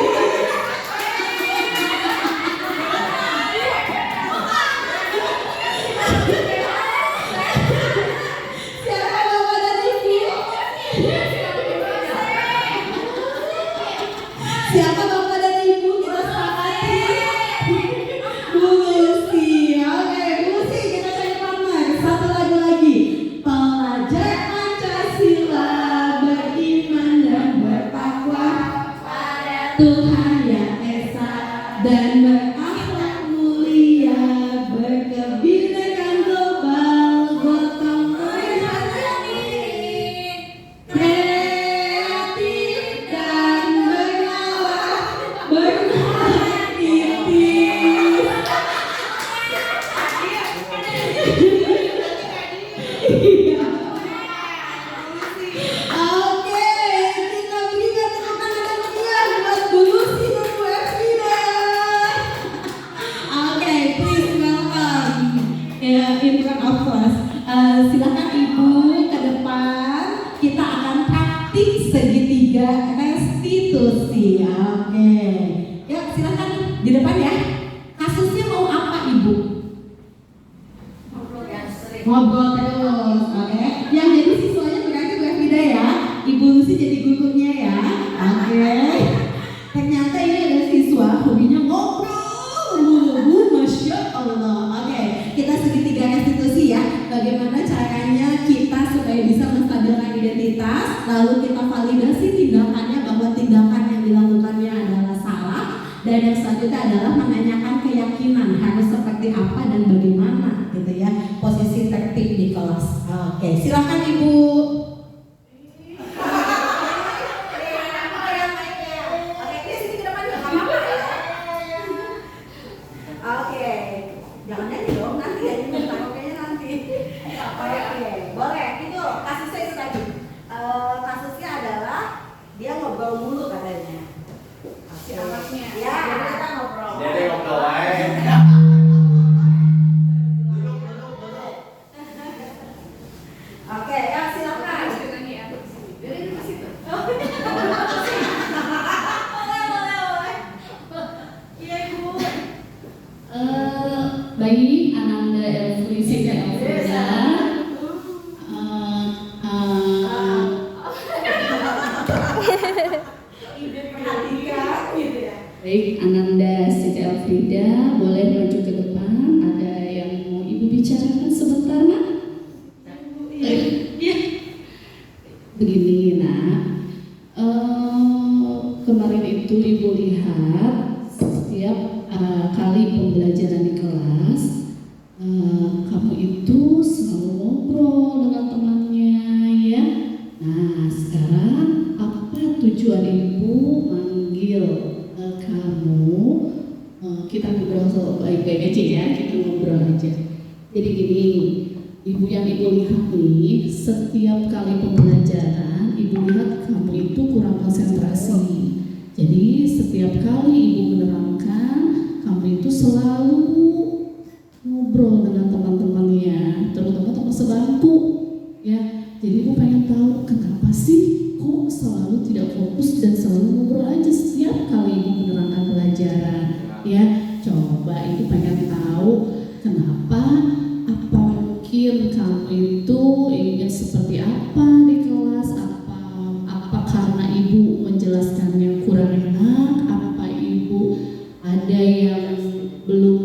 Siapa Bapak dan Ibu? Siapa Bapak dan Ibu? Kita sepakati. Bu Lucy, oke Bu Lucy, kita cari partner. Satu lagu lagi. Pelajar Pancasila, beriman dan bertakwa Tuhan Yang Esa dan berakhlak mulia, berkebinekaan global, gotong royong kreatif dan bernalar tipis. Oke, kita berikan tepuk tangan dan meriah buat Bu Lucy dan Bu Efrida. Oke, please welcome in front of us. Silakan Ibu ke depan. Kita akan praktik segitiga restitusi. Oke, yuk silakan di depan ya. Kasusnya mau apa Ibu? Ngobrol terus, oke. Yang jadi siswanya berarti Bu Efrida ya. Ibu Lucy jadi gurunya ya. Oke. Ternyata ini ada siswa hobinya ngobrol mulu, Masya Allah. Oke, kita segitiga restitusi ya. Bagaimana caranya kita supaya bisa menstabilkan identitas, lalu kita validasi tindakannya bahwa tindakan yang dilakukannya adalah salah, dan yang selanjutnya adalah menanyakan keyakinan harus seperti apa dan bagaimana gitu ya posisi tertib di kelas. Oke, silakan Ibu. Oke, jangan nyanyi dong, nanti ya ini karaoke-nya nanti. Oke, boleh. Itu kasusnya itu tadi. Kasusnya adalah dia ngobrol mulu katanya. Si anaknya. Ya, kita ngobrol. Jadi ngobrol aja. Oke, ya silakan. Bayi Ananda Elfri Siti Baik, Ananda Siti Elfrida, boleh maju ke depan. Ada yang mau Ibu bicarakan sebentar, Nak? Iya. Begini, Nak. Kemarin itu Ibu lihat setiap kali pembelajaran di kelas, kamu itu selalu ngobrol dengan temannya, ya. Nah, sekarang apa tujuan Ibu manggil kamu? Kita ngobrol baik-baik aja ya, kita ngobrol aja. Jadi gini, Ibu yang Ibu lihat nih, setiap kali pembelajaran Ibu lihat kamu itu kurang konsentrasi. Jadi setiap kali Ibu menerangkan, kamu itu selalu ngobrol dengan teman-temannya, terutama teman sebangku, ya. Jadi Ibu pengen tahu kenapa sih kok selalu tidak fokus dan selalu ngobrol aja setiap kali Ibu menerangkan pelajaran, ya. Coba Ibu pengen tahu kenapa, apa mungkin kamu itu ingin seperti apa di kelas, apa karena Ibu menjelaskannya kurang enak, apa Ibu ada yang belum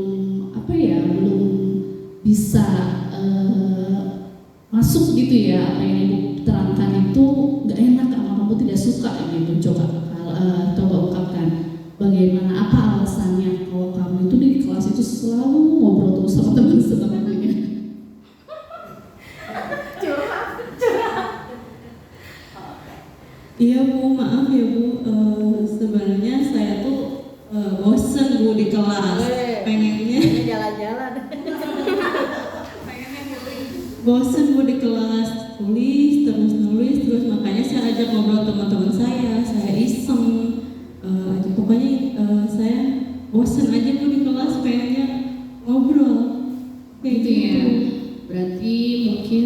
belum bisa masuk gitu ya, apa yang Ibu terangkan itu nggak enak sama kamu, tidak suka gitu. Coba ungkapkan bagaimana, apa alasannya kalau kamu itu di kelas itu selalu ngobrol terus sama teman-temannya. Iya Bu, maaf ya Bu, sebenarnya saya tuh bosen Bu di kelas, pengennya jalan-jalan. bosen Bu di kelas, nulis terus, makanya saya ajak ngobrol teman-teman saya iseng, pokoknya saya bosen aja Bu di kelas, pengennya ngobrol kayak Gitu ya. Berarti mungkin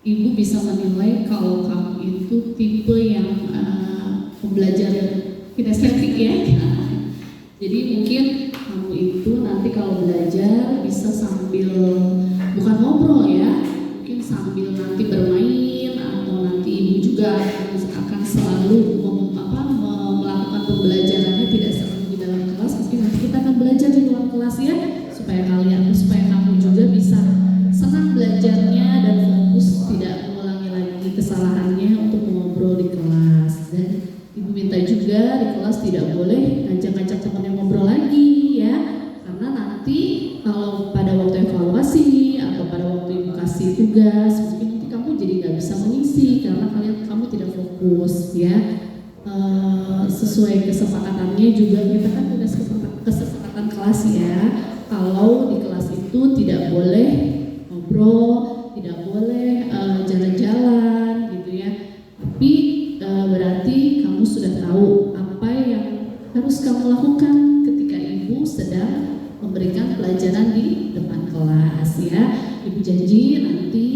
Ibu bisa menilai kalau kamu itu tipe yang pembelajar kinestetik ya. Jadi mungkin kamu itu nanti kalau belajar bisa sambil, bukan ngobrol ya, mungkin sambil nanti bermain, atau nanti Ibu juga akan selalu melakukan pembelajarannya tidak selalu di dalam kelas, tapi nanti kita akan belajar di luar kelas ya, supaya kamu juga bisa senang belajarnya dan fokus, tidak mengulangi lagi kesalahannya untuk mengobrol di kelas. Dan Ibu minta juga di kelas tidak boleh ngajak-ngajak teman yang ngobrol lagi ya, karena nanti kalau pada waktu evaluasi atau pada waktu Ibu kasih tugas, mungkin nanti kamu jadi nggak bisa mengisi karena kamu tidak fokus ya. Sesuai kesepakatannya juga, kita kan udah kesepakatan kelas ya, kalau di kelas itu tidak boleh ngobrol, tidak boleh jalan-jalan gitu ya. Tapi berarti kamu sudah tahu apa yang harus kamu lakukan ketika Ibu sedang memberikan pelajaran di depan kelas ya. Ibu janji nanti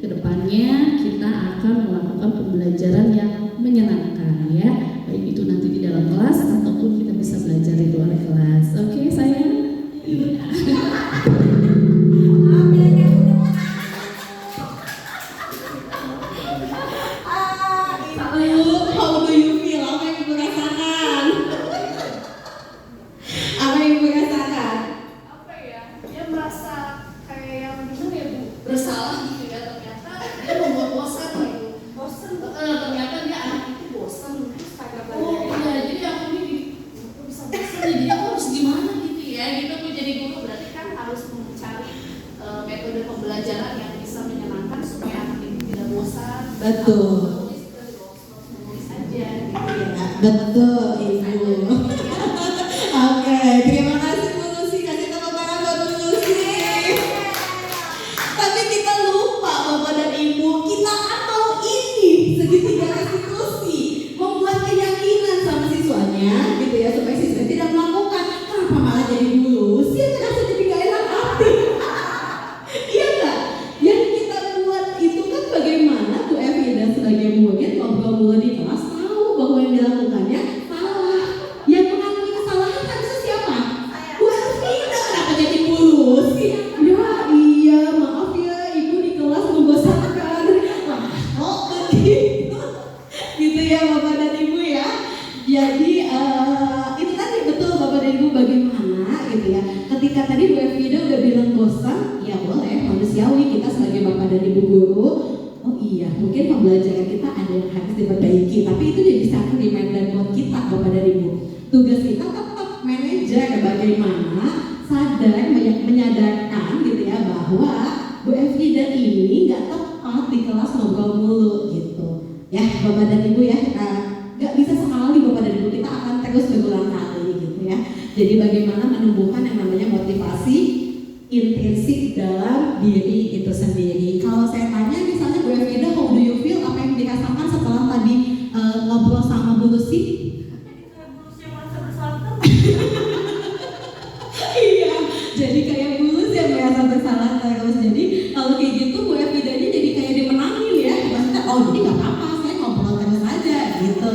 ke depannya kita akan melakukan pembelajaran yang menyenangkan ya, baik itu nanti di dalam kelas ataupun kita bisa belajar di luar kelas. Oke sayang? Iya. How do you feel? Apa yang Ibu rasakan? Apa yang Ibu rasakan? Apa ya? Dia merasa kayak yang gimana ya Bu? Bersalah gitu ya, ternyata dia membuat bosan gitu. Ternyata dia anak itu bosan. Oh iya, jadi aku ini bisa bosan, jadi aku harus gimana gitu ya? Gitu aku jadi guru, berarti kan harus mencari metode pembelajaran yang bisa menyenangkan supaya anak itu tidak bosan. Betul. Menulis aja gitu ya. Betul Ibu. Oke, terima kasih Bu Lucy, kasih tepuk tangan buat Bu Lucy. Tapi kita lupa Bapak dan Ibu, kita atau ini segitiga restitusi membuat keyakinan sama siswanya gitu ya, supaya siswa tidak melakukan. Kenapa malah jadi Bu Lucy yang terasa jadi gak enak hati? Iya nggak? Yang kita buat itu kan bagaimana Bu Evi dan sebagai murid ngobrol di kelas tahu bahwa yang dilakukannya salah. ketika tadi Bu Evida udah bilang bosan, ya boleh, manusiawi kita sebagai bapak dan ibu guru. Oh iya, mungkin pembelajaran kita ada yang harus diperbaiki, tapi itu jadi satu reminder buat kita bapak dan ibu. Tugas kita tetap manajer bagaimana sadar menyadarkan gitu ya bahwa Bu Evida ini nggak tepat di kelas ngobrol mulu gitu. Ya bapak dan ibu ya, nggak bisa sekali bapak dan ibu, kita akan terus berulang kali gitu ya. Jadi bagaimana menumbuhkan yang namanya motivasi intrinsik dalam diri itu sendiri. Kalau saya tanya misalnya Bu Evida, how do you feel? Apa yang dirasakan setelah tadi ngobrol sama Bu Lucy? Iya, jadi kayak Bu Lucy yang merasa bersalah terus. Jadi kalau kayak gitu Bu Evida ini jadi kayak dimenangin ya. Maksudnya, oh jadi nggak apa-apa, saya ngobrol terus aja gitu.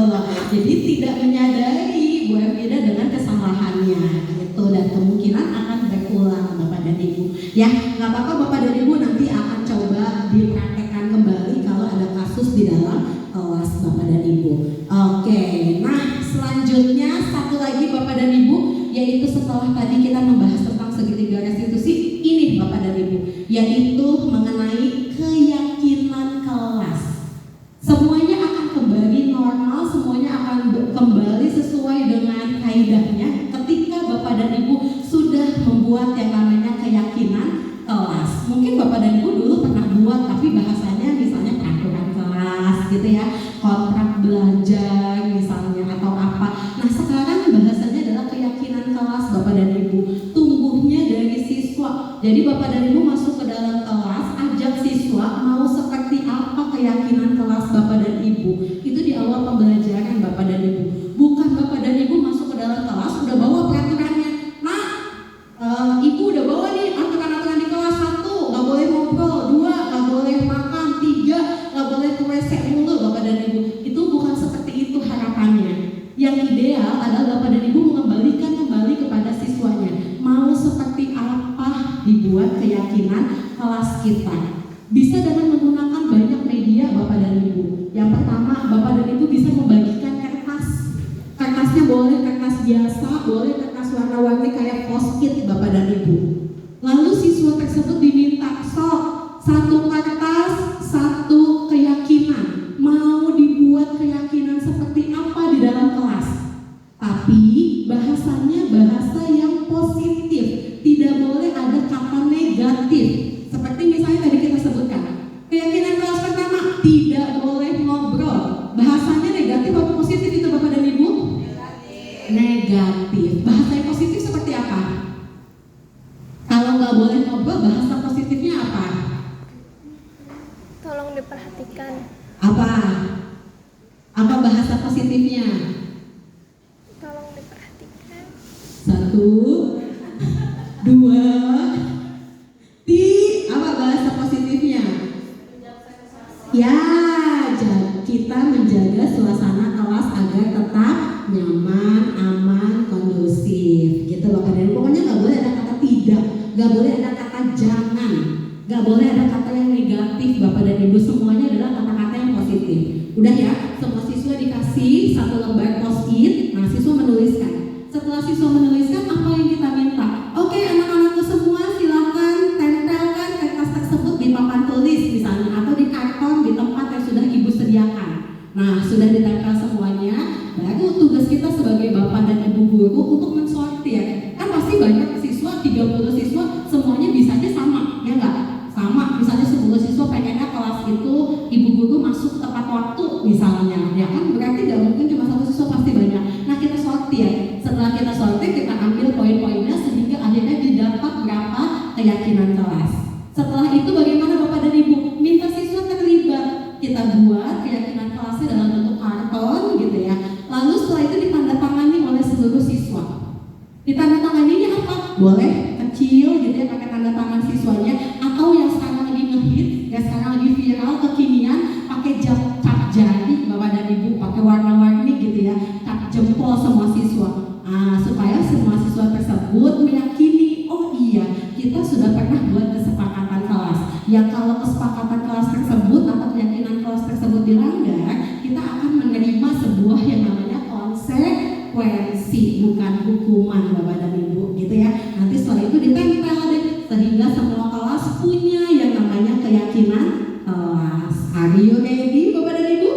Jadi tidak menyadari Bu Evida dengan kesalahannya gitu, dan kemungkinan akan berulang bapak dan ibu. Ya nggak apa-apa bapak dan ibu, nanti akan coba dipraktekkan kembali kalau ada kasus di dalam kelas bapak dan ibu. Oke, nah selanjutnya satu lagi bapak dan ibu, yaitu setelah tadi kita membahas tentang segitiga restitusi ini bapak dan ibu, yaitu mengenai keyakinan kelas. Semuanya akan kembali normal, semuanya akan kembali sesuai dengan kaidahnya ketika bapak dan ibu sudah membuat yang namanya keyakinan kelas. Mungkin bapak dan ibu dulu pernah buat, tapi bahasanya misalnya peraturan kelas gitu ya, kontrak belajar misalnya atau apa. Nah sekarang bahasanya adalah keyakinan kelas bapak dan ibu, tumbuhnya dari siswa. Jadi bapak dan ibu masuk ke dalam kelas, ajak siswa mau seperti apa keyakinan kelas bapak dan ibu. Itu di awal pembelajaran bapak dan ibu. Bukan bapak dan ibu masuk ke dalam kelas udah bawa peraturannya. Nah, ibu udah bawa nih aturan-aturan di kelas. 1, nggak boleh ngobrol. 2, nggak boleh makan. 3, nggak boleh ke WC mulu bapak dan ibu. Itu bukan seperti itu harapannya. Yang ideal adalah bapak dan ibu mengembalikan kembali kepada siswanya. Mau seperti apa dibuat keyakinan kelas kita. Bisa dengan menggunakan banyak media bapak dan ibu. Yang pertama, bapak dan ibu bisa membagikan kertas. Kertasnya boleh kertas biasa, boleh kertas warna-warni kayak post-it bapak dan ibu. Lalu siswa tersebut diminta, satu kertas, satu keyakinan. Mau dibuat keyakinan seperti apa di dalam kelas. Tapi bahasanya bahasa yang positif. Tidak boleh ada kata negatif. Seperti misalnya tadi kita sebutkan, keyakinan kelas pertama, tidak boleh ngobrol. Bahasanya negatif atau positif itu bapak dan ibu? Negatif. Bahasa yang positif seperti apa? Kalau nggak boleh ngobrol, bahasa positifnya apa? Tolong diperhatikan. Apa? Apa bahasa positifnya? Tolong diperhatikan. 1, 2, apa bahasa positifnya? Ya, kita menjaga suasana kelas agar tetap nyaman, aman, kondusif gitu bapak dan ibu. Pokoknya nggak boleh ada kata tidak, nggak boleh ada kata jangan, nggak boleh ada kata yang negatif bapak dan ibu. Semuanya adalah kata-kata yang positif. Udah ya, semua siswa dikasih 1 lembar post-it. Nah siswa menuliskan. Setelah siswa menuliskan, apa yang kita minta? Oke, anak-anakku semua silakan tempelkan kertas tersebut di papan tulis misalnya, atau di karton di tempat yang sudah ibu sediakan. Nah sudah ditempel semuanya, baru tugas kita sebagai bapak dan ibu guru untuk mensortir. Kan pasti banyak siswa, 30 siswa, semuanya bisanya sama, ya enggak? Sama, misalnya 10 siswa pengennya kelas itu ibu guru masuk tepat waktu misalnya, ya kan? Berarti nggak mungkin cuma 1 siswa, pasti banyak. Nah kita sortir. Setelah kita sortir, kita ambil poin-poinnya sehingga akhirnya didapat berapa keyakinan kelas. Setelah itu bagaimana bapak dan ibu? Minta siswa terlibat. Kita buat keyakinan kelasnya dalam bentuk karton gitu ya. Lalu setelah itu ditandatangani oleh seluruh siswa. Ditandatanganinya apa? Boleh kecil gitu ya, pakai tanda tangan siswanya, atau yang sekarang lagi ngehit, yang sekarang lagi viral kekinian, pakai cap jari bapak dan ibu, pakai warna-warni gitu ya, cap jempol semua siswa. Supaya semua siswa tersebut meyakini, oh iya, kita sudah pernah buat kesepakatan kelas. Ya kalau kesepakatan kelas tersebut atau keyakinan kelas tersebut dilanggar, kita akan menerima sebuah yang namanya konsekuensi, bukan hukuman bapak dan ibu gitu ya. Nanti setelah itu sehingga semua kelas punya yang namanya keyakinan kelas. Are you ready Bapak dan Ibu?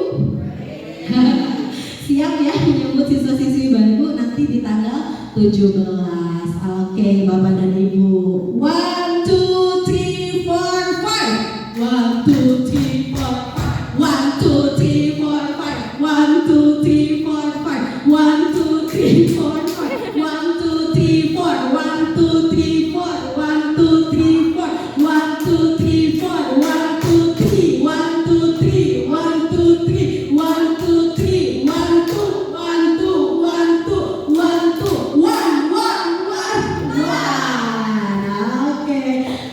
Siap ya menyambut siswa-siswi baru nanti di tanggal 17. Oke Bapak dan Ibu. 1, 2, 3, 4, 5. 1, 2, 3, 4, 5. 1, 2, 3, 4, 5. 1, 2, 3, 4, 5. 1, 2, 3, 4, 5. 1, 2, 3, 4. 1, 2, 3, 4. 1, 2, 3, 4. 1, 2, 3, 4. 1, 2, 3. 1, 2, 3. 1, 2, 3. 1, 2, 3. 1, 2, 1, 2, 1, 2, 1, 2, 1, 1, 1. Oke,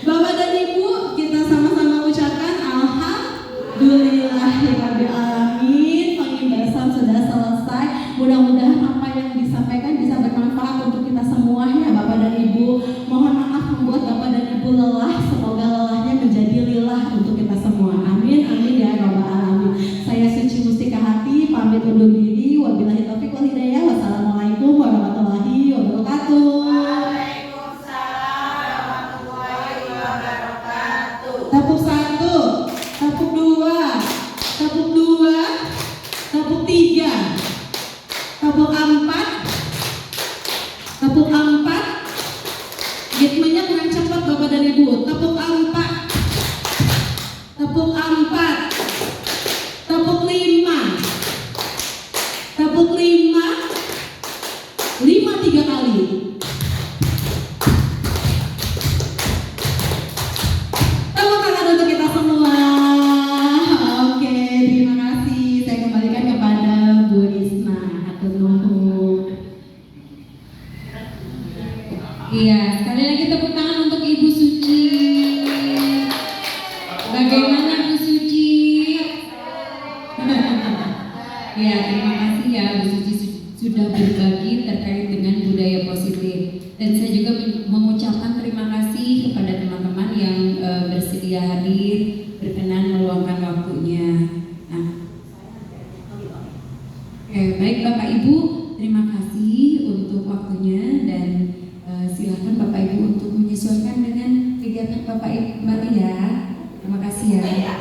Bapak dan Ibu, kita sama-sama ucapkan alhamdulillahirabbil alamin. Pengibasan sudah selesai. Mudah-mudahan apa yang disampaikan bisa bermanfaat untuk kita semua ya Bapak dan Ibu. Mohon maaf membuat Bapak dan Ibu lelah. Semoga lelahnya menjadi lilah untuk kita semua. Amin, amin ya rabbal alamin. Saya Suci Mustika Hati pamit undur diri. Wabillahi taufiq wal hidayah. Wassalamualaikum warahmatullahi wabarakatuh. Tepuk 1, tepuk 2, tepuk 2, tepuk 3, tepuk 4, tepuk 4. Ritmenya kurang cepat Bapak dan Ibu. Tepuk 4, tepuk 4, tepuk 5, tepuk 5, 5 3 kali. Tepuk tangan untuk kita semua. Oke, terima kasih. Saya kembalikan kepada Bu Risma. Hatur nuhun. Iya, sekali lagi tepuk tangan untuk Ibu Suci. Bagaimana Bu Suci? Ya, terima kasih ya Bu Suci sudah berbagi terkait dengan budaya positif. Dan saya juga mengucapkan terima kasih kepada teman-teman yang bersedia hadir, berkenan meluangkan waktunya. Nah, baik Bapak Ibu, terima kasih untuk waktunya dan silakan Bapak Ibu untuk menyesuaikan dengan kegiatan Bapak Ibu kembali ya. Terima kasih ya.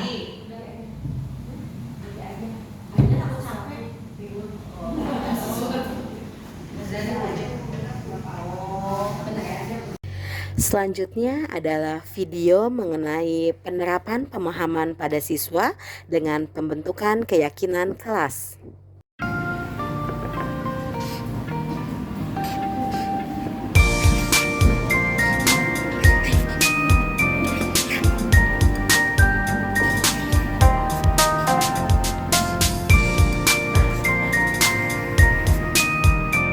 Selanjutnya adalah video mengenai penerapan pemahaman pada siswa dengan pembentukan keyakinan kelas.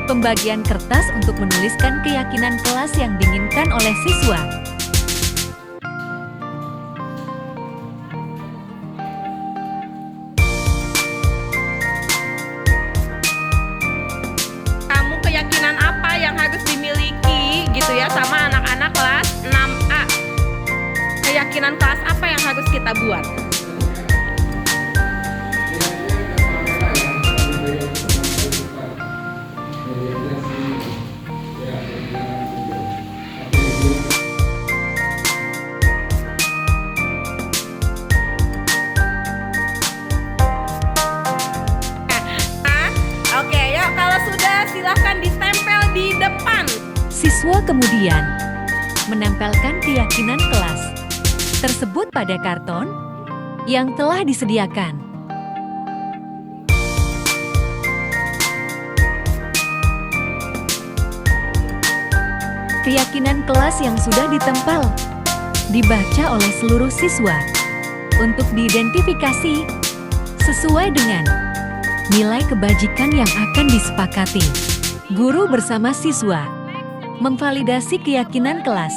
Pembagian kertas untuk menuliskan keyakinan kelas yang diinginkan oleh siswa. Kamu keyakinan apa yang harus dimiliki gitu ya sama anak-anak kelas 6A? Keyakinan kelas apa yang harus kita buat? Oke, yuk kalau sudah silahkan ditempel di depan. Siswa kemudian menempelkan keyakinan kelas tersebut pada karton yang telah disediakan. Keyakinan kelas yang sudah ditempel dibaca oleh seluruh siswa untuk diidentifikasi sesuai dengan nilai kebajikan yang akan disepakati. Guru bersama siswa memvalidasi keyakinan kelas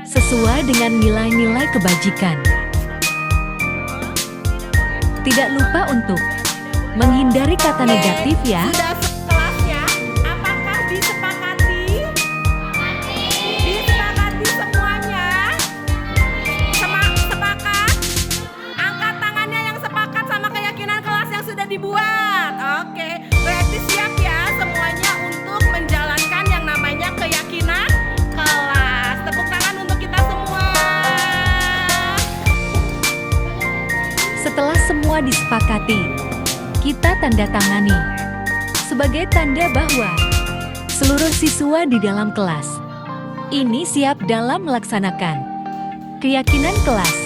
sesuai dengan nilai-nilai kebajikan. Tidak lupa untuk menghindari kata negatif ya. Sudah kelasnya, apakah disepakati? Disepakati semuanya? Sepakat? Angkat tangannya yang sepakat sama keyakinan kelas yang sudah dibuat. Oke, berarti siap ya semuanya untuk menjalankan yang namanya keyakinan kelas. Tepuk tangan untuk kita semua. semua disepakati. Kita tanda tangani sebagai tanda bahwa seluruh siswa di dalam kelas ini siap dalam melaksanakan keyakinan kelas.